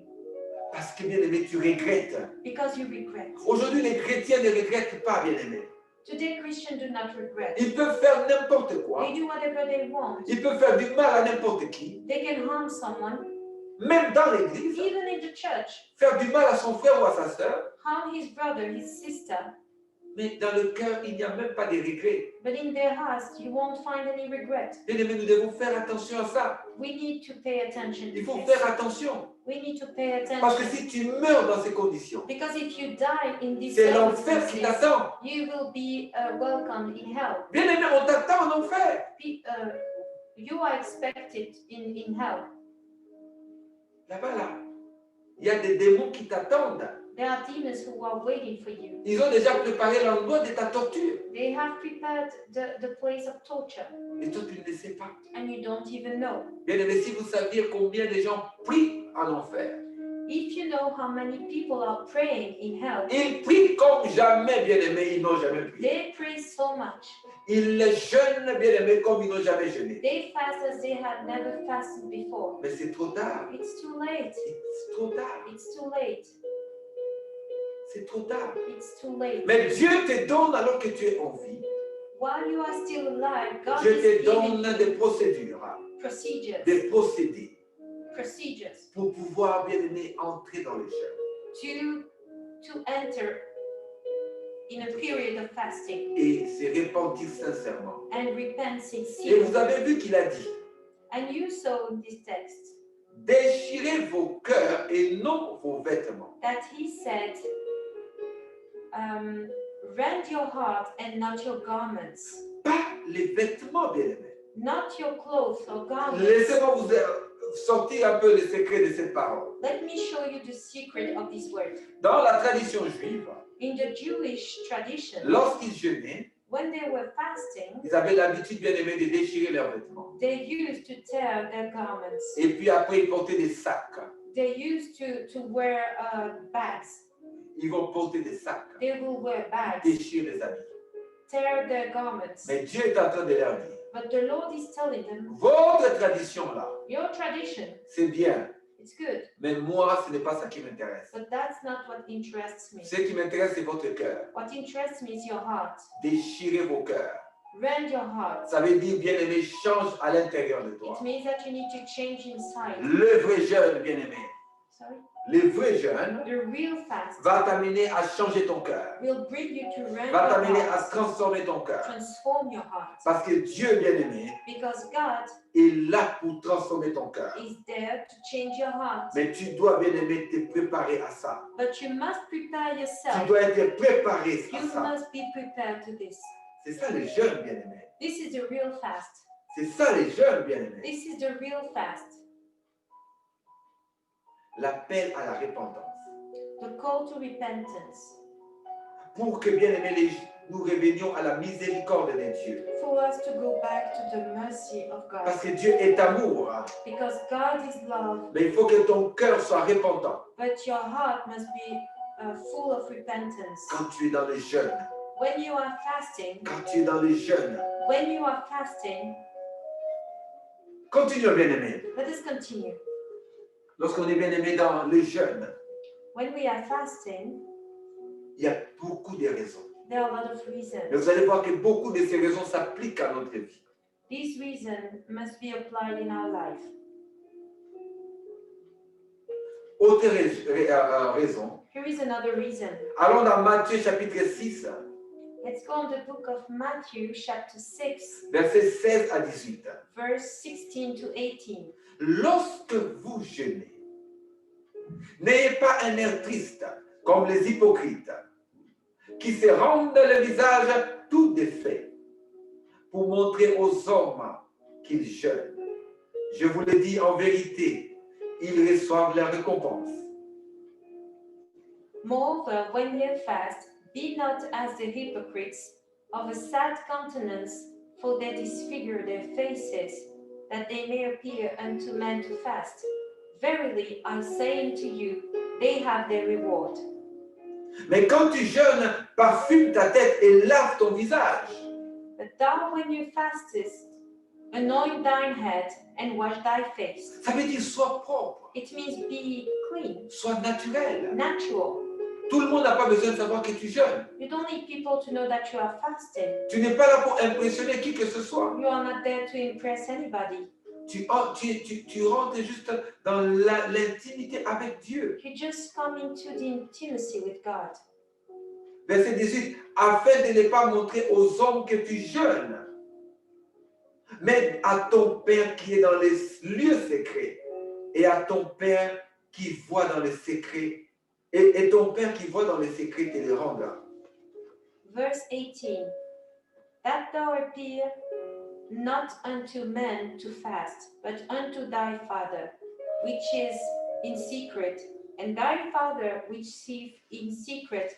Parce que, bien-aimé, tu regrettes. because you regret. Aujourd'hui, les chrétiens ne regrettent pas, bien-aimé. Today, Christians do not regret. Ils peuvent faire n'importe quoi. They do whatever they want. Ils peuvent faire du mal à n'importe qui. They can harm someone, Même dans l'église. even in the church, Faire du mal à son frère ou à sa sœur. harm his brother, his sister. Mais dans le cœur, il n'y a même pas de regrets. But in their hearts, you won't find any regret. Bien-aimé, nous devons faire attention à ça. We need to pay attention Il to faut this. faire attention. We need to pay Parce que attention. si tu meurs dans ces conditions, Because if you die in these c'est l'enfer qui circumstances, t'attend. you will be welcomed in hell. Bien-aimé, on t'attend en enfer. You are expected in hell. Là-bas, là, il y a des démons qui t'attendent. There are demons who are waiting for you. Ils ont déjà préparé l'endroit de ta torture. They have prepared the place of torture, Et toi, tu ne le sais pas. and you don't even know. Bien-aimé, si vous saviez combien de gens prient en enfer, If you know how many people are praying in hell, ils prient comme jamais, bien-aimé, ils n'ont jamais prié. they pray so much. Ils jeûnent, bien-aimé, comme ils n'ont jamais jeûné. They fast as they had never fasted before. Mais c'est trop tard. It's too late. C'est trop tard. It's too late. C'est trop tard. It's too late. Mais Dieu te donne alors que tu es en vie. While you are still alive, God Dieu is te giving donne you des procédures, des procédés procedures pour pouvoir, bien aimé, entrer dans le jeûne to enter in a period of fasting et se repentir sincèrement. and repent Et sincerely. vous avez vu qu'il a dit, And you saw in this text déchirez vos cœurs et non vos vêtements. that he said, rend your heart and not your garments. Pas les vêtements, bien aimé. Not your clothes or garments. Laissez-moi vous sortir un peu le secret de cette parole. Let me show you the secret of this word. Dans la tradition juive, In the Jewish tradition, lorsqu'ils jeûnaient, when they were fasting, ils avaient l'habitude, bien aimé, de déchirer leurs vêtements. they used to tear their garments. Et puis après, ils portaient des sacs. They used to wear bags. Ils vont porter des sacs, They will wear bags, déchirer les habits. tear their garments. Mais Dieu est en train de leur dire, But the Lord is telling them, votre tradition là, your tradition, c'est bien, it's good, mais moi, ce n'est pas ça qui m'intéresse. but that's not what interests me. Ce qui m'intéresse, c'est votre cœur. What interests me is your heart. Déchirez vos cœurs. Rend your heart. Ça veut dire, bien-aimé, change à l'intérieur de toi. It means that you need to change inside. Le vrai jeûne, bien-aimé, Sorry? le vrai jeûne The real fast va t'amener à changer ton cœur, will bring you to rend va your t'amener à heart, transformer ton cœur. transform your heart. Parce que Dieu, bien-aimé, Because God est là pour transformer ton cœur. is there to change your heart. Mais tu dois, bien-aimé, te préparer à ça. But you must prepare Tu yourself. dois être préparé à You ça. must be prepared to this. C'est ça les jeûnes, bien-aimés. This is the real fast. C'est ça les jeûnes, bien-aimés. This is the real fast. L'appel à la repentance. The call to repentance. Pour que, bien-aimés, nous revenions à la miséricorde de Dieu. For us to go back to the mercy of Parce God. que Dieu est amour. Because God is love, Mais il faut que ton cœur soit repentant but your heart must be full of repentance. quand tu es dans le jeûne. When you are fasting, Quand tu es dans le jeûne. when you are fasting, Continue, bien-aimé. let us continue. Lorsqu'on est bien-aimé dans le jeûne, When we are fasting, il y a beaucoup de raisons. there are a lot of Mais reasons. vous allez voir que beaucoup de ces raisons s'appliquent à notre vie. These reasons must be applied in our life. Autre raison. Here is another reason. Allons dans Matthieu chapitre 6, Let's go on the book of Matthew, chapter 6, versets 16 à 18. verse 16 to 18. Lorsque vous jeûnez, n'ayez pas un air triste comme les hypocrites qui se rendent le visage tout défait pour montrer aux hommes qu'ils jeûnent. Je vous le dis en vérité, ils reçoivent leur récompense. Moreover, when ye fast, be not as the hypocrites of a sad countenance, for they disfigure their faces, that they may appear unto men to fast. Verily, I say unto you, they have their reward. Mais quand tu jeûnes, parfume ta tête et lave ton visage. But thou, when you fastest, Anoint thine head and wash thy face. Ça veut dire sois propre, It means be clean, sois naturel. natural. Tout le monde n'a pas besoin de savoir que tu jeûnes. You don't need people to know that you are fasting. Tu n'es pas là pour impressionner qui que ce soit. You are not there to impress anybody. Tu rentres juste dans l'intimité avec Dieu. You just come into the intimacy with God. Verset 18, afin de ne pas montrer aux hommes que tu jeûnes, mais à ton Père qui est dans les lieux secrets, et à ton Père qui voit dans les secrets, et ton Père qui voit dans les secrets te les rendra. Verse 18. That thou appear not unto men to fast, but unto thy Father, which is in secret, and thy Father which seeth in secret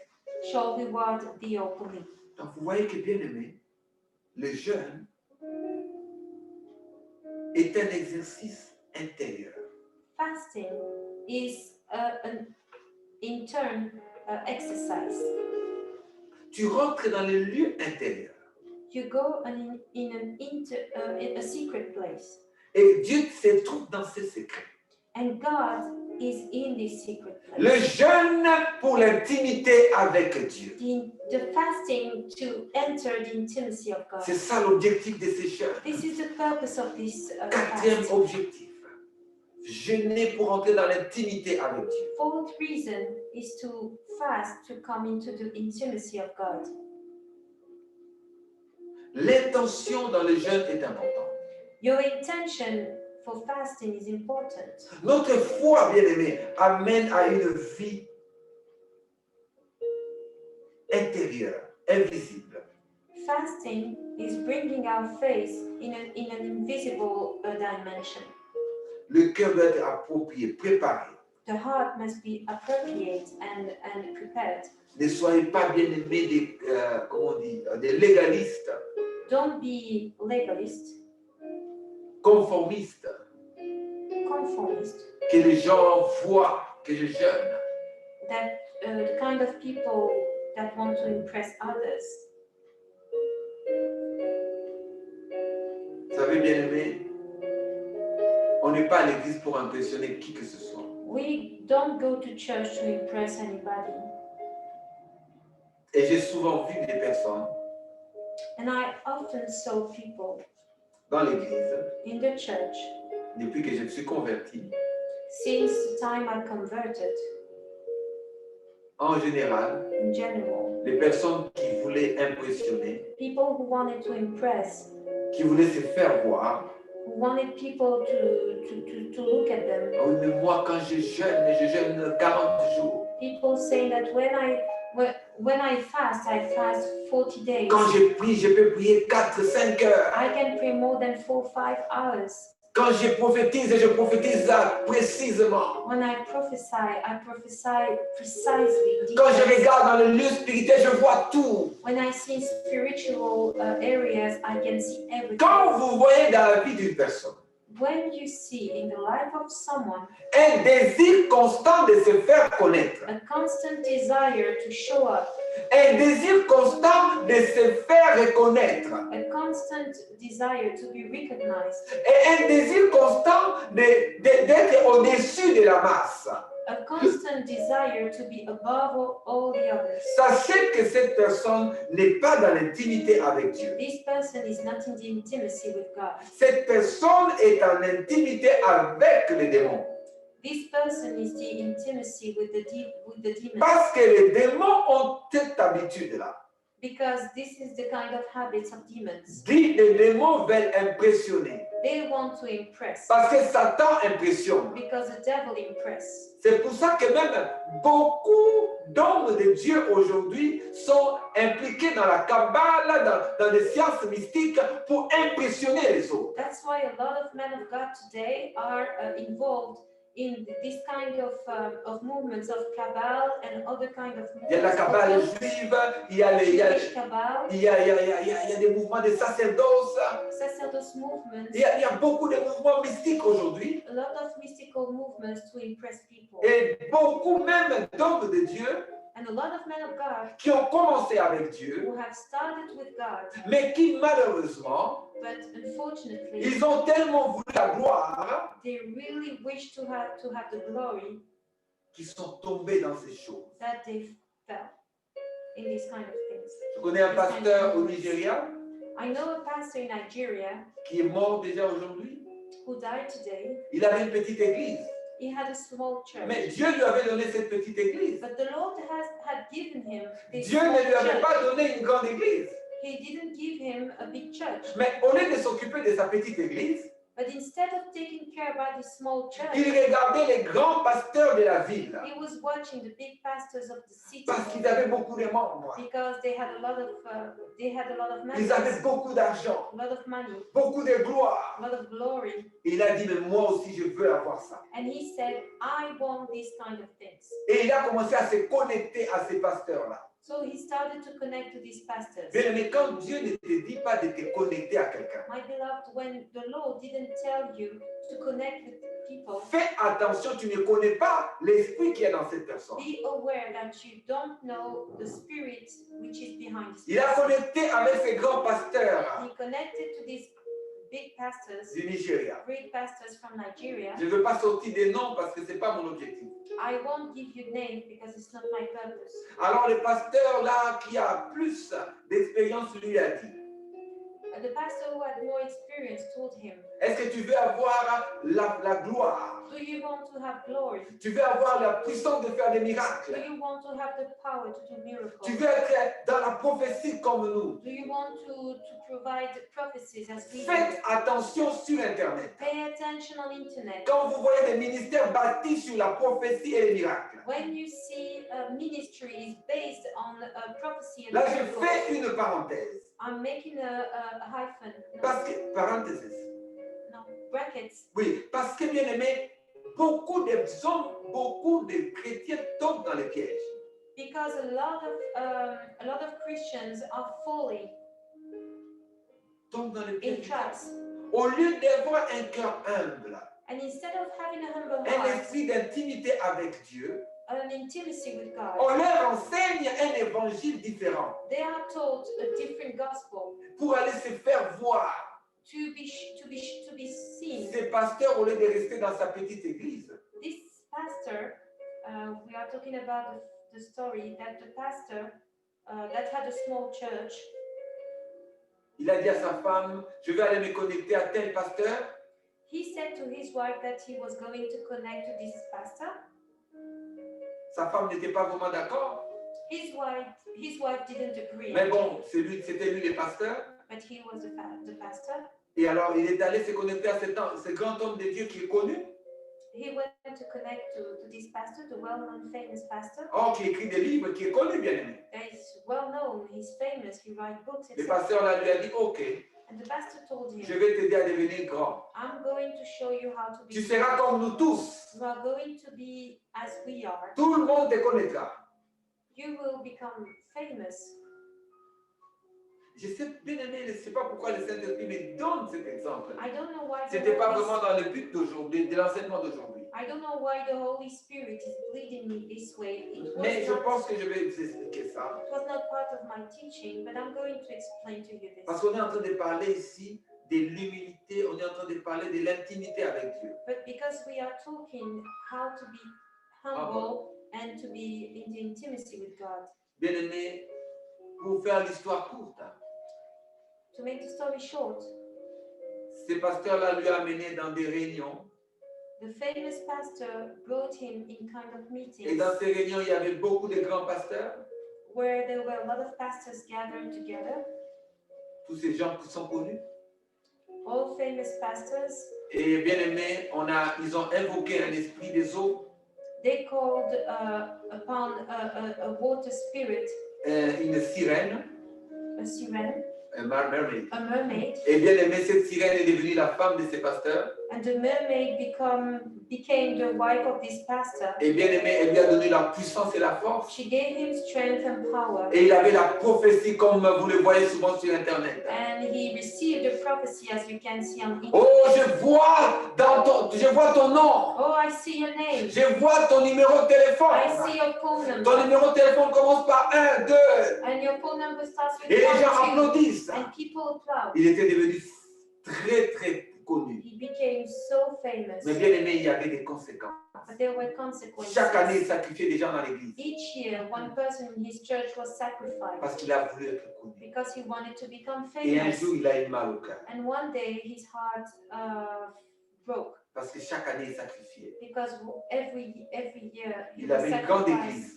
shall reward thee openly. Donc vous voyez que, bien aimé, le jeûne est un exercice intérieur. Fasting is an intern exercise. Tu rentres dans les lieux intérieurs. You go in a secret place, Et Dieu se trouve dans ses secrets. and God is in this secret place. Le jeûne pour l'intimité avec Dieu. The fasting to enter the intimacy of God. C'est ça l'objectif de ces jeûnes. This is the purpose of this Quatrième fast. objectif. Jeûner pour entrer dans l'intimité avec Dieu. Fourth reason is to fast to come into the intimacy of God. L'intention dans le jeûne est importante. Your intention for fasting is important. Notre foi, bien-aimé, amène à une vie intérieure, invisible. Fasting is bringing our faith in an invisible dimension. Le cœur doit être approprié, préparé. The heart must be appropriate and prepared. Ne soyez pas bien-aimés des, comment on dit, des légalistes, Don't be legalist, conformistes, conformist, que les gens voient que je jeûne. that the kind of people that want to impress others. Vous savez, bien-aimés, on n'est pas à l'église pour impressionner qui que ce soit. We don't go to church to impress anybody. Et j'ai souvent vu des personnes And I often saw people dans l'église, in the church, depuis que je me suis converti, since the time I converted, en général, in general, les personnes qui voulaient impressionner, people who wanted to impress, qui voulaient se faire voir. who wanted people to look at them. Oh, mais moi, quand je jeûne 40 jours. People saying that when I fast 40 days. Quand je prie, je peux prier 4-5 heures. I can pray more than 4-5 hours. Quand je prophétise précisément. When I prophesy precisely. Quand je details. regarde dans le lieu spirituel, je vois tout. When I see spiritual areas, I can see everything. Quand vous voyez dans la vie d'une personne When you see in the life of someone un désir constant de se faire connaître, a constant desire to show up, un désir constant de se faire reconnaître, a constant desire to be recognized, et un désir constant d'être au-dessus de la masse, a constant desire to be above all the others. sachez que cette personne n'est pas dans l'intimité avec Dieu. This person is not in the intimacy with God. Cette personne est en intimité avec les démons. This person is the intimacy with the demons. Parce que les démons ont cette habitude-là. Because this is the kind of habits of demons. Les démons veulent impressionner. They want to impress. Parce que Satan impressionne. Because the devil impress. C'est pour ça que même beaucoup d'hommes de Dieu aujourd'hui sont impliqués dans la Kabbale, dans des sciences mystiques pour impressionner les autres. That's why a lot of men of God today are involved in this kind of movements of Kabbalah and other kind of movements. Il y a la Kabbale juive, il y a Jewish Kabbalah, il y a des mouvements de sacerdoce, sacerdoce movements, il y a beaucoup de mouvements mystiques aujourd'hui. a lot of mystical movements to impress people. Et beaucoup même d'hommes de Dieu And a lot of men of God qui ont commencé avec Dieu, who have started with God, mais qui malheureusement But unfortunately, Ils ont tellement voulu la gloire they really wish to have the glory qu'ils sont tombés dans ces choses. that they fell in these kind of things. Je connais un pasteur au Nigeria I know a pastor in Nigeria qui est mort déjà aujourd'hui. who died today. Il avait une petite église. He had a small church. Mais Dieu lui avait donné cette petite église. But the Lord had given him this Dieu small ne lui avait church. pas donné une grande église. He didn't give him a big church. Mais au lieu de s'occuper de sa petite église, But instead of taking care about his small church, il regardait les grands pasteurs de la ville. he was watching the big pastors of the city Parce qu'ils avaient beaucoup de membres. because they had a lot of Ils avaient members, beaucoup d'argent, a lot of money, beaucoup de gloire. a lot of glory. Et il a dit, mais moi aussi, je veux avoir ça. And he said, I want these kind of things. Et il a commencé à se connecter à ces pasteurs-là. So he started to connect to these pastors. Mais quand Dieu ne te dit pas de te connecter à quelqu'un, My beloved, when the Lord didn't tell you to connect with people, fais attention, tu ne connais pas l'esprit qui est dans cette personne. be aware that you don't know the spirit which is behind this Il a person. connecté avec ces grands pasteurs He connected to these big pastors, du Nigeria. great pastors from Nigeria. Je ne veux pas sortir des noms parce que ce n'est pas mon objectif. I won't give you names because it's not my purpose. Alors le pasteur là qui a plus d'expérience lui a dit, The pastor who had more experience told him, est-ce que tu veux avoir la gloire? do you want to have glory? Tu veux avoir la puissance de faire des Do miracles? you want to have the power to do miracles? Tu veux être dans la prophétie comme nous? Do you want to provide prophecies as we do? Faites attention sur Internet. Pay attention on internet. Quand vous voyez des ministères bâtis sur la prophétie et les miracles, When you see ministries based on prophecy and là je miracles, fais une parenthèse. I'm making a hyphen. No, Parce que, parenthèse, no, brackets. oui, parce que bien aimé, beaucoup de chrétiens tombent dans les pièges. Because a lot of Christians are falling Tombent dans les in pièges. traps. Au lieu d'avoir un cœur humble, And instead of having a humble un heart, esprit d'intimité avec Dieu, an intimacy with God, on leur enseigne un évangile différent they are taught a different gospel pour aller se faire voir. to be seen. Ces pasteurs, au lieu de rester dans sa petite église, This pastor, we are talking about the story that the pastor that had a small church, il a dit à sa femme, je vais aller me connecter à tel pasteur. he said to his wife that he was going to connect to this pastor. Sa femme n'était pas vraiment d'accord. His wife didn't agree, Mais bon, c'était lui le pasteur. but he was the pastor. Et alors, il est allé se connecter à ce grand homme de Dieu qui est connu. He went to connect to this pastor, the well-known famous pastor. Oh, qui écrit des livres, qui est connu, bien aimé. He's well-known, he's famous, he writes books, Le etc. pasteur là lui a dit, ok, And the pastor told je him, vais t'aider à devenir grand. I'm going to show you how to Tu be. seras comme nous tous. You are going to be as we are. Tout le monde te connaîtra. You will become famous. Je sais, bien aimé, je ne sais pas pourquoi le Saint-Esprit me donne cet exemple. I don't know why Ce n'était pas vraiment dans le but d'aujourd'hui, de l'enseignement d'aujourd'hui. I don't know why the Holy Spirit is leading me this way. Mais je pense que je vais vous expliquer ça. It was not part of my teaching, but I'm going to explain to you this. Parce qu'on est en train de parler ici de l'humilité, on est en train de parler de l'intimité avec Dieu. But because we are talking how to be humble and to be in the intimacy with God. Bien aimé, pour faire l'histoire courte, To make the story short, ce pasteur-là lui a amené dans des réunions. the famous pastor brought him in kind of Et meetings dans ces réunions, il y avait beaucoup de grands pasteurs. where there were a lot of pastors gathered together, Tous ces gens qui sont connus. all famous pastors. Et bien aimé, ils ont invoqué un esprit des eaux, They called upon a water spirit, une sirène, a siren, un mermaid. a mermaid, Et bien aimé, cette sirène est devenue la femme de ces pasteurs. and the mermaid became the wife of this pastor. Et bien aimé, elle lui a donné la puissance et la force. She gave him strength and power, Et il avait la prophétie comme vous le voyez souvent sur Internet. and he received the prophecy as you can see on Oh, internet. je vois ton nom. Oh, I see your name. Je vois ton numéro de téléphone. I see your phone Ton number. numéro de téléphone commence par 1, 2. And your phone number starts with Et les gens 1, 2, applaudissent. and people applaud. Il était devenu très, très connu. He became so famous. Mais bien aimé, il y avait des conséquences. But there were consequences. Chaque année, il sacrifiait des gens dans l'église Each year, one person in his church was sacrificed parce qu'il a voulu être connu. because he wanted to become Et un famous. jour, il a eu mal au cœur And one day his heart broke parce que chaque année, il sacrifiait. because every year he Il was avait une grande sacrificed. église.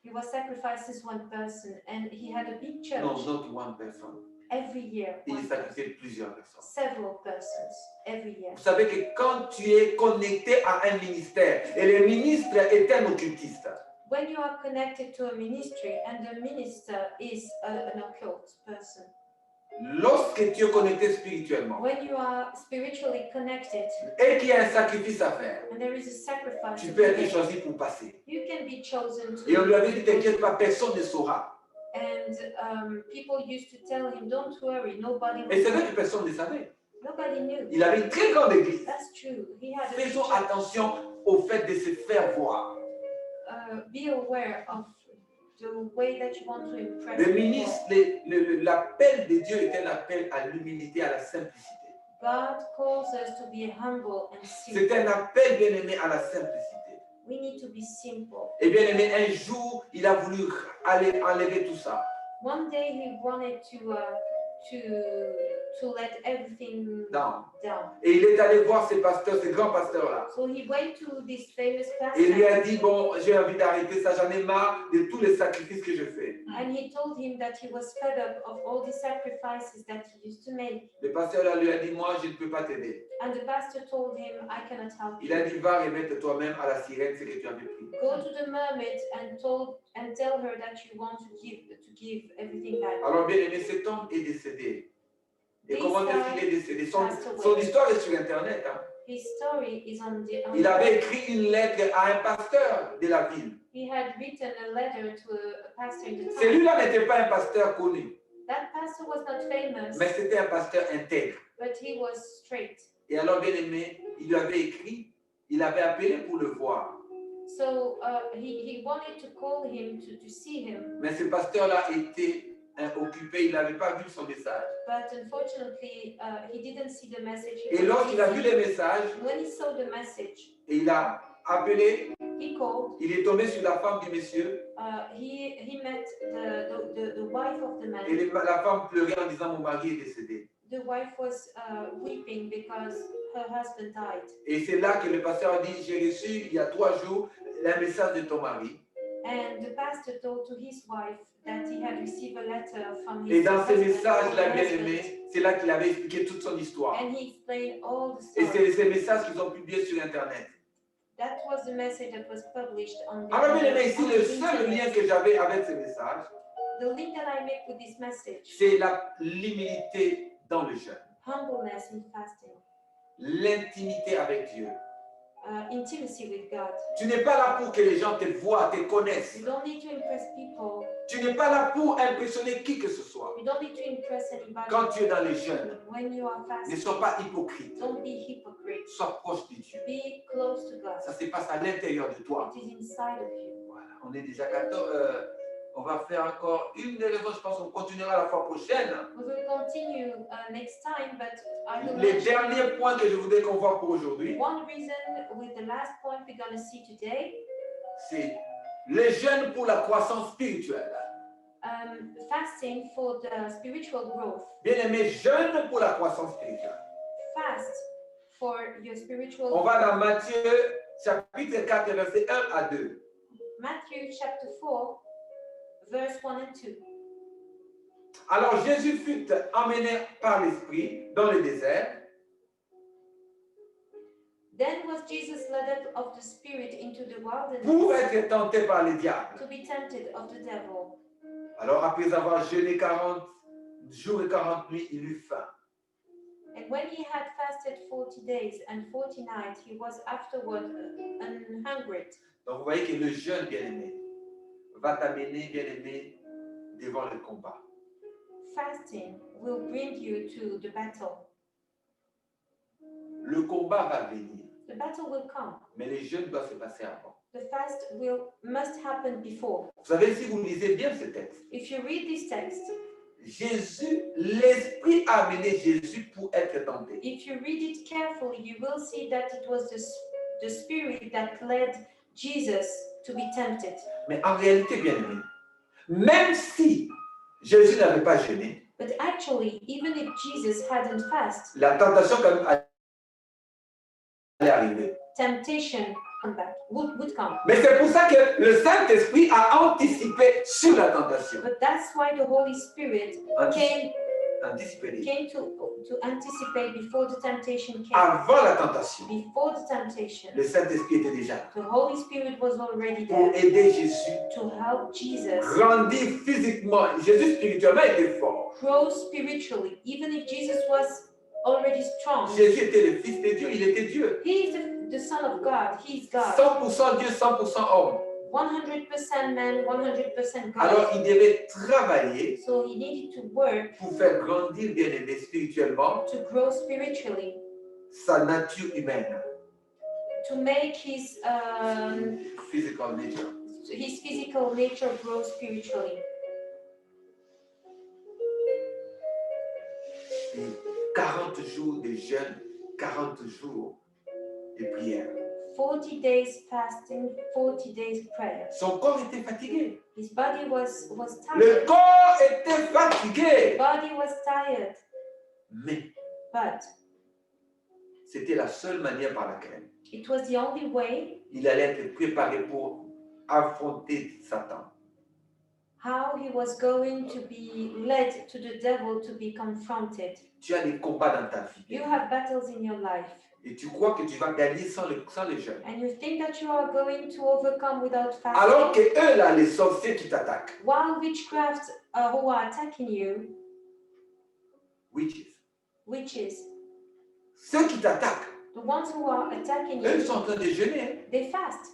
He was sacrificed as one person, and he had a big church. Non, not one person. Every year, Et one il person. sacrifiait plusieurs personnes. Several persons every year. Vous savez que quand tu es connecté à un ministère, et le ministre est un occultiste, When you are connected to a ministry and the minister is an occult person, lorsque tu es connecté spirituellement when you are spiritually connected et qu'il y a un sacrifice à faire, and there is a sacrifice, tu to peux be être made, choisi pour passer. you can be chosen to. Et on lui avait dit, t'inquiète pas, personne ne saura. And people used to tell him, "Don't worry, nobody Et c'est vrai will que know." personne ne savait. Nobody knew. Il avait une très grande église. That's true. He had a big Faisons church. attention au fait de se faire voir. Be aware of the way that you want to impress Le people. ministre, l'appel de Dieu est un appel à l'humilité, à la simplicité. God calls us to be humble and C'est simple. un appel, bien aimé, à la simplicité. We need to be simple. Et bien aimé, un jour, il a voulu aller enlever tout ça. One day he wanted to let everything Non. down. Et il est allé voir ces pasteurs, ces grands pasteurs-là. So he went to this famous Et il lui a pastor dit, bon, j'ai envie d'arrêter ça, j'en ai marre de tous les sacrifices que je fais. and he told him that he was fed up of all the sacrifices that he used to make. Le pasteur-là lui a dit, moi, je ne peux pas t'aider. And the pastor told him, "I cannot help Il a you. dit, va remettre toi-même à la sirène ce que tu avais pris. Go to the mermaid and tell her that you want to give everything back." Alors, bien aimé, cet homme est décédé. Et This comment est-ce guy qu'il est décédé? Son passed away. histoire est sur Internet. Hein. His story is on the. Il avait écrit une lettre à un pasteur de la ville. He had written a letter to a pastor in the town. Celui-là n'était pas un pasteur connu, That pastor was not famous, mais c'était un pasteur intègre. but he was straight. Et alors, bien aimé, il lui avait écrit, il avait appelé pour le voir. So he wanted to call him to see him, Mais ce pasteur-là était occupé, il n'avait pas vu son message. but unfortunately he didn't see the message. He Et was lorsqu'il a vu busy. les messages, When he saw the message, et il a appelé, he called. il est tombé sur la femme du monsieur, He met the wife of the man. et la femme pleurait en disant, mon mari est décédé. The wife was weeping because her husband died. Et c'est là que le pasteur a dit, j'ai reçu il y a 3 jours le message de ton mari. And the pastor told to his wife that he had received a letter from Et his dans ce husband, message-là, her bien husband. aimé, c'est là qu'il avait expliqué toute son histoire. And he explained all the Et story. c'est ces messages qu'ils ont publiés sur Internet. That was the message that was published on the, Alors, bien aimé, ici, on le the seul lien internet. que j'avais avec ces messages, The link that I make with this message, c'est l'humilité dans le jeûne, humbleness in fasting, l'intimité avec Dieu. intimacy with God. Tu n'es pas là pour que les gens te voient, te connaissent. You don't need to impress people. Tu n'es pas là pour impressionner qui que ce soit. You don't need to impress anybody. Quand tu es dans le jeûne, When you are ne fasting, sois pas hypocrite. don't be hypocrite. Sois proche de Dieu. Be close to God. Ça se passe à l'intérieur de toi. It is inside of you. Voilà, on est déjà 14. On va faire encore une des raisons, je pense qu'on continuera la fois prochaine. We will continue next time, but I will Les mention derniers points que je voudrais qu'on voit pour aujourd'hui, one reason with the last point we're going to see today, c'est le jeûne pour la croissance spirituelle. fasting for the spiritual growth. Bien aimé, jeûne pour la croissance spirituelle. Fast for your spiritual On growth. va dans Matthieu chapitre 4, versets 1 à 2. Matthew chapter 4, verse 1 and 2. Alors Jésus fut emmené par l'Esprit dans le désert Then was Jesus led up of the Spirit into the wilderness pour être tenté par le diable. to be tempted of the devil. Alors après avoir jeûné 40 jours et 40 nuits, il eut faim. And when he had fasted 40 days and 40 nights, he was afterward hungered. Donc vous voyez que le jeûne, bien-aimé, va t'amener, bien-aimé, devant le combat. Fasting will bring you to the battle. Le combat va venir, The battle will come. mais le jeûne doit se passer avant. The fast must happen before. Vous savez, si vous lisez bien ce texte, If you read this text, Jésus, l'Esprit a amené Jésus pour être tenté. If you read it carefully, you will see that it was the Spirit that led Jesus to be tempted. Mais en réalité, bien aimé, même si Jésus n'avait pas jeûné, But actually, even if Jesus hadn't fasted, la tentation quand même allait arriver. temptation would come. Mais c'est pour ça que le Saint-Esprit a anticipé sur la tentation. But that's why the Holy Spirit came Anticipé. to anticipate before the temptation came. Avant la tentation, Before the temptation, le Saint-Esprit était déjà là the Holy Spirit was already pour there aider Jésus to help Jesus grandir physiquement. Jésus spirituellement était fort. grow spiritually. Even if Jesus was already strong, Jésus était le Fils de Dieu, il était Dieu. he is the Son of God. He's God. 100% Dieu, 100% homme. 100% man, 100% God. Alors il devait travailler So he needed to work pour faire grandir, bien aimé, spirituellement to grow spiritually, sa nature humaine, to make his physical nature. physical nature grow spiritually. Et 40 jours de jeûne, 40 jours de prière. 40 days fasting, 40 days prayer. Son corps était fatigué. His body was Le tired. corps était fatigué. His body was tired, Mais but c'était la seule manière par laquelle it was the only way il allait être préparé pour affronter Satan. how he was going to be led to the devil to be confronted. Tu as des combats dans ta vie. You have battles in your life, Et tu crois que tu vas gagner sans le jeûne. and you think that you are going to overcome without Alors fasting. que eux, là, les sorciers qui t'attaquent, While witchcraft who are attacking you, witches, ceux qui t'attaquent, the ones who are attacking eux, ils you, sont en train de jeûner they fast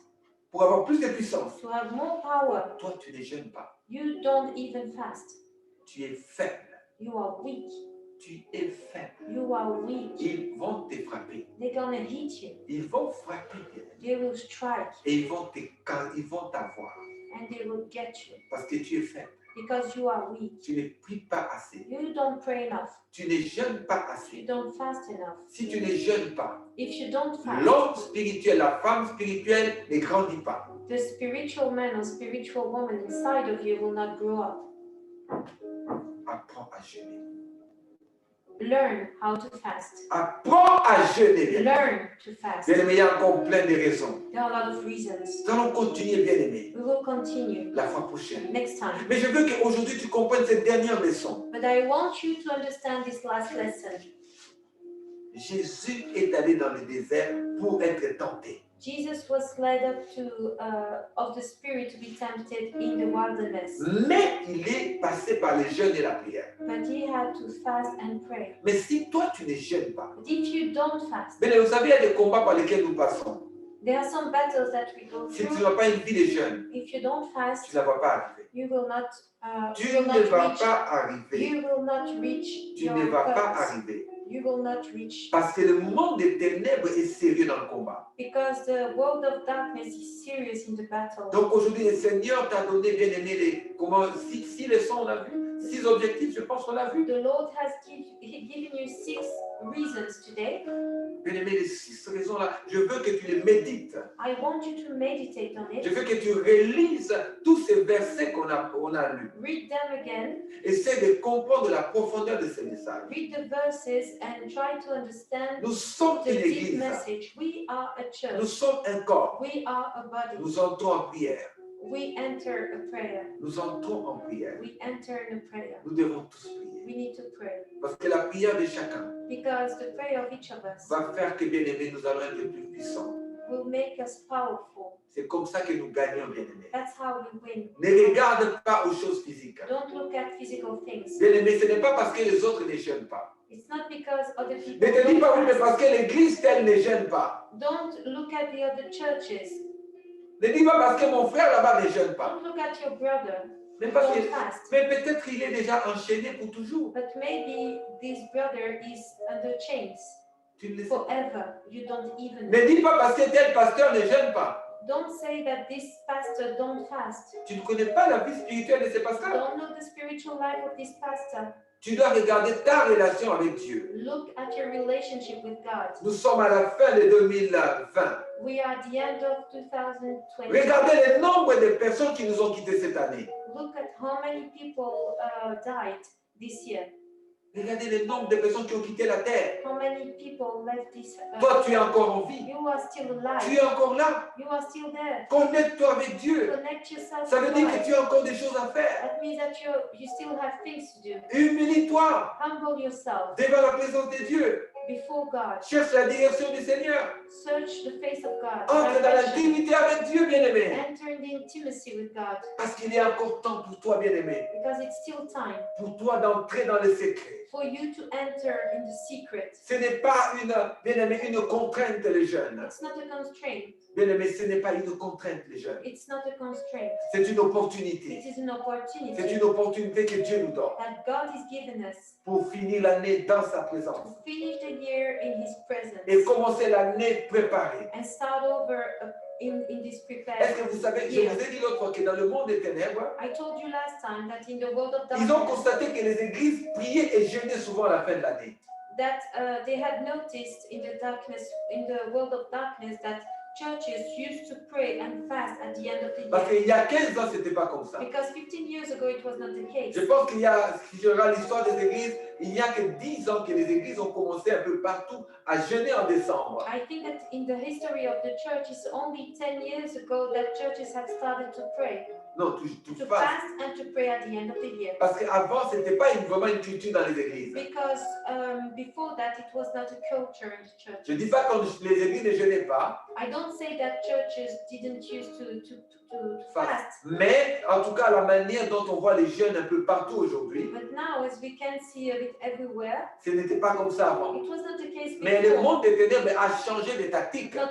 pour avoir plus de puissance. to have more power. Toi, tu ne jeûnes pas. You don't even fast. Tu es faible. You are weak. Tu es faible. You are weak. Ils vont te frapper. They're gonna hit you. Ils vont frapper. They will strike Et ils vont t'avoir. and they will get you Parce que tu es faible. because you are weak. Tu ne pries pas assez. You don't pray enough. Tu ne jeûnes pas You assez. don't fast enough. Si tu ne jeûnes pas, If you don't fast, l'homme spirituel, la femme spirituelle ne grandit pas. the spiritual man or spiritual woman inside of you will not grow up. Apprends à jeûner. Learn how to fast. Apprends à jeûner, bien-aimé. Learn to fast. Bien-aimé, il y a encore plein de raisons. There are a lot of reasons. Nous allons continuer, bien-aimé, We will continue la fois prochaine. next time. Mais je veux qu'aujourd'hui, tu comprennes cette dernière leçon. But I want you to understand this last lesson. Jésus est allé dans le désert pour être tenté. Jesus was led up to of the Spirit to be tempted in the wilderness, Mais il est passé par le jeûne et la prière. but he had to fast and pray. Mais si toi, tu ne jeûnes pas, But if you don't fast, bien, vous savez, il y a des combats par lesquels nous passons. there are some battles that we go Si tu through. n'as pas une vie de jeûne, If you don't tu fast, ne la vas pas arriver. you will not. Tu You will ne not vas reach. pas arriver. You will not reach Tu your ne vas pas purpose. arriver. You will not reach Parce que le monde des ténèbres est sérieux dans le combat. because the world of darkness is serious in the battle. Donc aujourd'hui, le Seigneur t'a donné, bien aimé, six leçons, on a vu, 6 objectifs, je pense qu'on a vu. The Lord has given you 6 reasons today. Bien aimé, les 6 raisons-là, je veux que tu les médites. I want you to meditate on Je it. veux que tu relises tous ces versets qu'on a lus. Read them again. Essaie de comprendre la profondeur de ces messages. Read the verses and try to understand Nous sommes the une deep église. message. We are a Nous church. sommes un corps. We are a body. Nous entrons en prière. We enter a prayer. Nous entrons en prière. We enter in a prayer. Nous devons tous prier. We need to pray Parce que la prière de chacun because the prayer of each of us va faire que, bien aimé, nous allons être plus puissants. will make us powerful. C'est comme ça que nous gagnons, bien aimé. That's how we win. Ne regarde pas aux choses physiques. Don't look at physical things. Bien aimé, ce n'est pas parce que les autres ne jeûnent pas. It's not because other people Ne te dis don't pas oui, mais fast. parce que l'église telle ne jeûne pas. Don't look at the other churches. Ne dis pas parce que mon frère là-bas ne jeûne pas. Don't look at your brother. Mais, who parce que, don't fast. mais peut-être il est déjà enchaîné pour toujours. But maybe this brother is under chains Tu ne le sais pas. forever. You don't even Ne know. dis pas parce que tel pasteur ne jeûne pas. Don't say that this pastor don't fast. Tu ne connais pas la vie spirituelle de ces pasteurs. Don't know the spiritual spiritual life of this pastor, tu dois regarder ta relation avec Dieu. look at your relationship with God. Nous sommes à la fin de 2020. We are at the end of 2020. Regardez le nombre de personnes qui nous ont quittés cette année. Look at how many people died this year. Regardez le nombre de personnes qui ont quitté la terre. How many people left this Toi, tu es encore en vie. You are still alive. Tu es encore là. You are still there. Connecte-toi avec Dieu. Connect yourself Ça to veut dire God. que tu as encore des choses à faire. That means that you still have things to do. Humilie-toi Humble yourself devant la présence de Dieu. before God. Cherche la direction du Seigneur. Search the face of God. Entre dans Direction. l'intimité avec Dieu, bien-aimé. Enter in the intimacy with God. Parce qu'il y a encore temps pour toi, bien-aimé. Because it's still time Pour toi d'entrer dans le secret. for you to enter in the secret. Ce n'est pas bien-aimé, une contrainte, les jeunes. It's not a constraint. Bien-aimé, ce n'est pas une contrainte, les jeunes. It's not a constraint. C'est une opportunité. It is an C'est opportunity une opportunité que Dieu nous donne that God has given us pour finir l'année dans sa présence to finish the year in His presence et commencer l'année préparée. and start over in this Est-ce prepared. que vous savez, je vous ai dit l'autre fois que dans le monde des ténèbres, I told you last time that in the world of ils ont darkness, constaté que les églises priaient et jeûnaient souvent à la fin de l'année. that they had noticed in the world of darkness, that churches used to pray and fast at the end of the Parce year. qu'il y a 15 ans, ce n'était pas comme ça. Because 15 years ago it was not the case. Je pense qu'il y a, si je regarde l'histoire des églises, il n'y a que 10 ans que les églises ont commencé un peu partout à jeûner en décembre. I think that in the history of the church, it's only 10 years ago that churches have started to pray, Non, tout to passe. fast and to pray at the end of the year. Parce qu'avant, ce n'était pas vraiment une culture dans les églises. Because before that, it was not a culture in the church. Je ne dis pas que les églises ne jeûnaient pas, I don't say that churches didn't used to fast, mais en tout cas, la manière dont on voit les jeunes un peu partout aujourd'hui, but now, as we can see it everywhere, ce n'était pas comme ça avant. it was not the case Mais le before. monde des ténèbres a changé de tactique. Not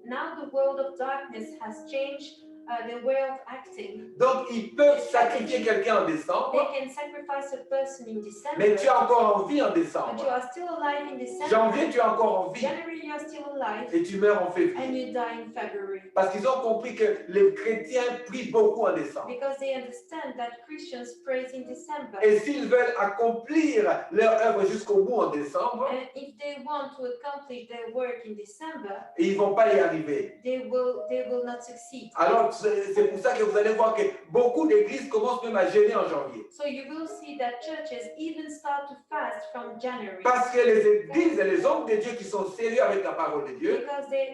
now the world of darkness has changed their way of acting. Donc, ils peuvent sacrifier quelqu'un en décembre, They can sacrifice a person in December, mais tu as encore envie en but you décembre. are still alive in December. Janvier, tu as encore envie January, you are still alive, et tu meurs en and février. you die in February. Parce qu'ils ont compris que les chrétiens prient beaucoup en décembre. Because they understand that Christians pray in December. Et s'ils veulent accomplir leur œuvre jusqu'au bout en décembre, And if they want to accomplish their work in December, ils ne vont pas y arriver. they will not succeed. Alors, c'est pour ça que vous allez voir que beaucoup d'églises commencent même à jeûner en janvier. So you will see that churches even start to fast from January. Parce que les églises et les hommes de Dieu qui sont sérieux avec la parole de Dieu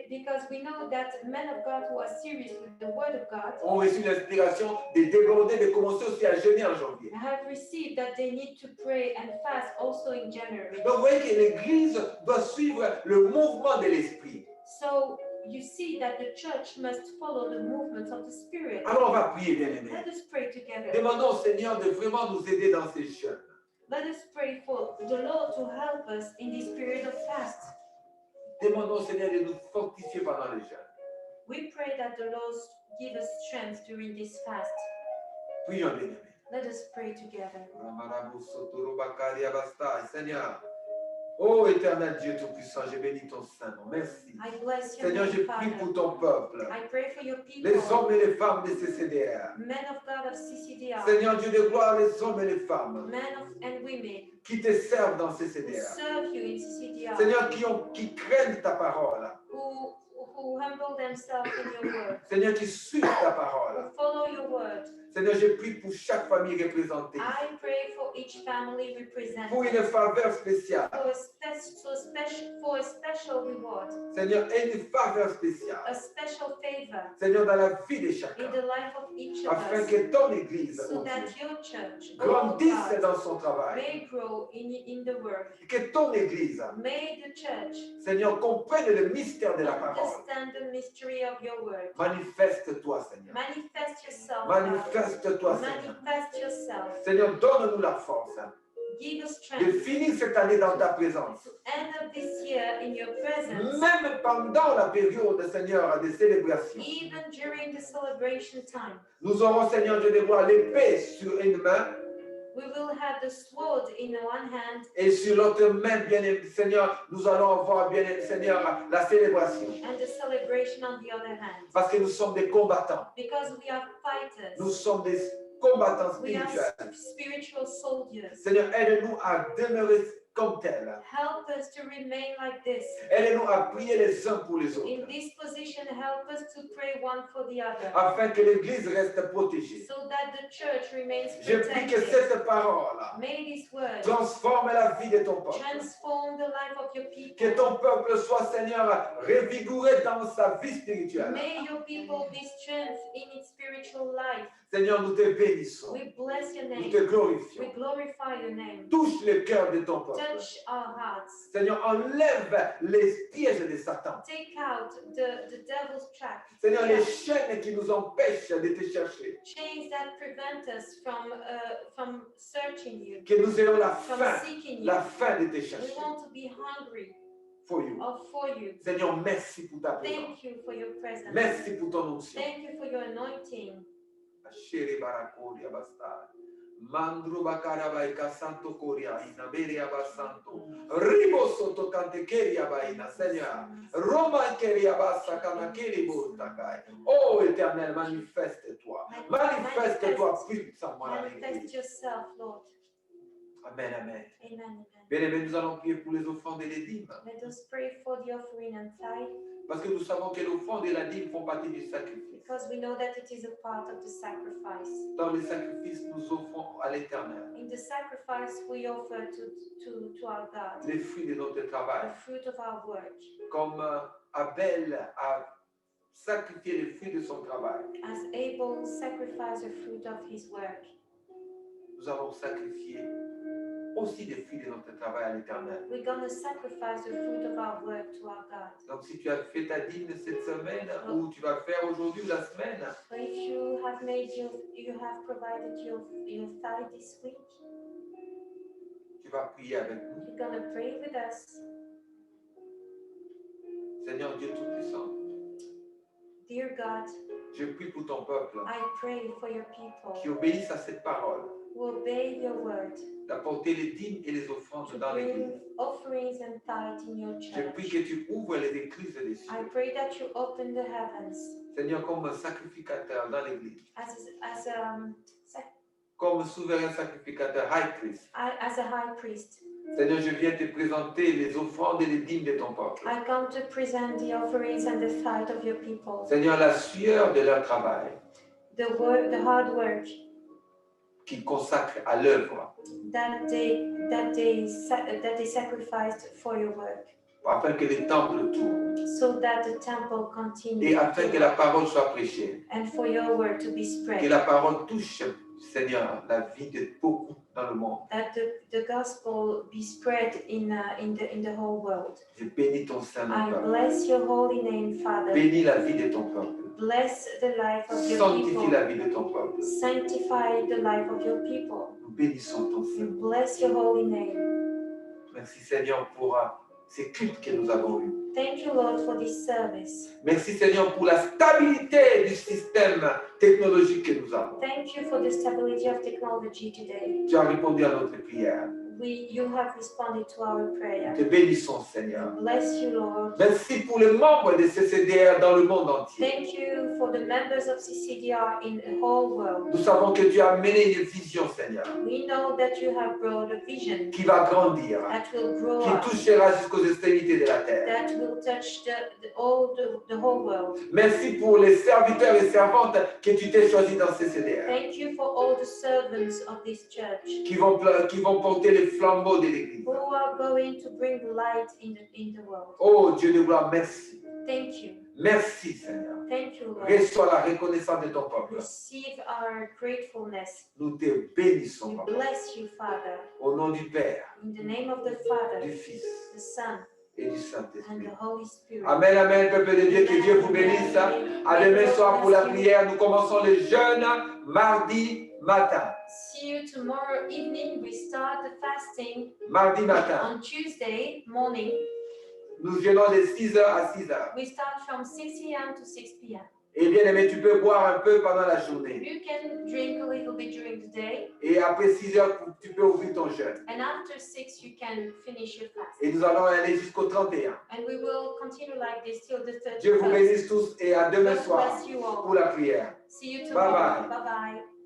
Because we know that men of God who are serious with the word of God ont reçu l'inspiration de déborder, de commencer aussi à jeûner en janvier. have received that they need to pray and fast also in January. Donc, vous voyez que l'église doit suivre le mouvement de l'esprit. So you see that the church must follow the movements of the Spirit. Alors, on va prier, bien-aimés. Let us pray together. Demandons au Seigneur de vraiment nous aider dans ces jeûnes. Let us pray for the Lord to help us in this period of fast. Demandons au Seigneur de nous fortifier pendant les jeûnes. We pray that the Lord give us strength during this fast. Prions, bien-aimés. Let us pray together. Seigneur, ô éternel Dieu Tout-Puissant, je bénis ton Saint-Nom. Merci. I bless your Seigneur, je name, prie Father. pour ton peuple, I pray for your les people, hommes et les femmes de CCDR. men of God of CCDR, Seigneur Dieu de gloire, les hommes et les femmes men and women qui te servent dans who CCDR. serve you in CCDR, Seigneur, qui craignent ta parole. who humble themselves in your word, Seigneur, qui suivent ta who parole. follow your word. Seigneur, je prie pour chaque famille représentée, I pray for each family represented, pour une faveur spéciale. for a special reward, Seigneur, et une faveur spéciale. a special favor Seigneur, dans la vie de in chacun, the life of each of afin us, que ton Église so oh that Dieu, your church, oh grandisse God, dans son travail. may grow in the work. Que ton Église, May the church Seigneur, comprenne le mystère de la parole. understand the mystery of your word. Manifeste-toi, Seigneur. Manifest yourself, God. Manifeste-toi, Seigneur. Manifest yourself. Seigneur, donne-nous la force Give us de strength finir cette année dans ta présence. to end up this year in your presence, Même pendant la période, Seigneur, de célébration. even during the celebration time. Nous aurons, Seigneur Dieu de gloire, l'épée sur une main We will have the sword in one hand, et sur l'autre main, bien aimé, Seigneur, nous allons avoir, bien aimé, Seigneur, la célébration. and the celebration on the other hand. Parce que nous sommes des combattants. Because we are fighters. Nous sommes des combattants We are spirituels. spiritual soldiers. Seigneur, aide-nous à demeurer comme tels. Help us to remain like this. Aide-nous à prier les uns pour les In autres, this position, help us to pray one for the other, afin que l'Église reste protégée. so that the church remains Je prie que protected. cette parole May this word transforme la vie de ton peuple. transform the life of your Que people. ton peuple soit, Seigneur, revigoré dans sa vie spirituelle. May your people be strength in its spiritual life. Seigneur, nous te bénissons. We bless your Nous te name. We glorifions. glorify your name. Touche le cœur de ton peuple. Touch our hearts. Seigneur, enlève les pièges de Satan. Take out the devil's trap. Seigneur, les chaînes qui nous empêchent de te chercher. Chains that prevent us from searching you, Que nous ayons la from faim, seeking you. la faim de te We chercher. want to be hungry For you. for you. Seigneur, merci pour ta présence. Thank you for your presence. Merci pour ton onction. Thank you for your anointing. Ashere barakoria basta. Mandru bakarabaika santo koria ina beria basanto. Ribo soto kante keria baina, Seigneur. Roma keria basa kana keri botakai. Oh Éternel, manifeste-toi. Manifeste-toi puissamment dans Manifest l'Église. yourself, Lord. Amen, amen. Amen. Amen. Bien-aimés, nous allons prier pour les offrandes et les dîmes. Let us pray for the offering and tithe, Parce que nous savons que l'offrande et la dîme font partie du sacrifice. because we know that it is a part of the sacrifice. Dans les sacrifices, nous offrons à l'Éternel In the sacrifice, we offer to our God les fruits de notre the travail. fruit of our work. Comme Abel a sacrifié les fruits de son travail, As Abel sacrificed the fruit of his work, nous allons sacrifier aussi des fruits de notre travail à l'Éternel. we're going to sacrifice the fruit of our work to our God. Donc si tu as fait ta dîme cette semaine, ou tu vas faire aujourd'hui ou la semaine, But if you have you have provided your tithe this week, tu vas prier avec nous. you're going to pray with us. Seigneur Dieu Tout-Puissant, Dear God, je prie pour ton peuple I pray for your qui people obéissent à cette parole, who obey your word, d'apporter les dîmes et les offrandes to dans bring l'Église. offerings and tithe in your Je prie church. que tu ouvres les écluses des I cieux. pray that you open the heavens Seigneur, comme sacrificateur dans l'Église, comme souverain sacrificateur, high priest. as a high priest. Seigneur, je viens te présenter les offrandes et les dîmes de ton peuple. I come to present the offerings and the tithe of your people. Seigneur, la sueur de leur travail The hard work qu'ils consacrent à l'œuvre, that they sacrificed for your work, afin que les temples tournent so that the temple continues, et afin que la parole soit prêchée, and for your word to be que spread, la parole touche, Seigneur, la vie de beaucoup dans le monde. that the gospel be spread in the whole world. Je bénis ton Saint I peuple. bless your holy name, Father. Bénis la vie de ton peuple. Bless the life of your Sanctifie people. la vie de ton peuple. Sanctify the life of your people. Nous bénissons ton We Saint. bless your holy name. Merci Seigneur pour ces cultes que nous avons eus. Thank you, Lord, for this service. Merci Seigneur pour la stabilité du système technologique que nous avons. Thank you for the stability of technology today. Tu as répondu à notre prière. You have responded to our prayer. Te bénissons Seigneur. Bless you, Lord. Merci pour les membres de CCDR dans le monde entier. Thank you for the members of CCDR in the whole world. Nous savons que tu as mené une vision Seigneur We know that you have brought a vision qui va grandir, that will grow qui up, touchera jusqu'aux extrémités de la terre. that will touch the whole world. Merci pour les serviteurs et servantes que tu t'es choisis dans CCDR, Thank you for all the servants of this church qui vont porter les flambeaux de l'Église. who are going to bring light in the world. Oh Dieu de gloire, merci. Thank you. Merci Seigneur. Thank you, Lord. Reçois la reconnaissance de ton peuple. Receive our gratefulness. Nous te bénissons, We Papa. bless you, Father. Au nom du Père, In the name of the Father, du Fils the Son, et du and Saint-Esprit. the Holy Spirit. Amen, amen, peuple de Dieu, que Dieu vous bénisse. À demain soir pour la prière, nous commençons le jeûne mardi matin. See you tomorrow evening. We start the fasting Mardi matin. on Tuesday morning. Nous jeûnons de 6h à 6h. We start from 6 a.m. to 6 p.m. Et bien aimé, tu peux boire un peu pendant la journée. You can drink a little bit during the day, Et après 6h, tu peux ouvrir ton jeûne. and after 6 you can finish your fast. Et nous allons aller jusqu'au 31. And we will continue like this till the Dieu vous 31st. bénisse tous et à demain God soir bless you all. pour la prière. See you tomorrow. Bye-bye. Bye bye.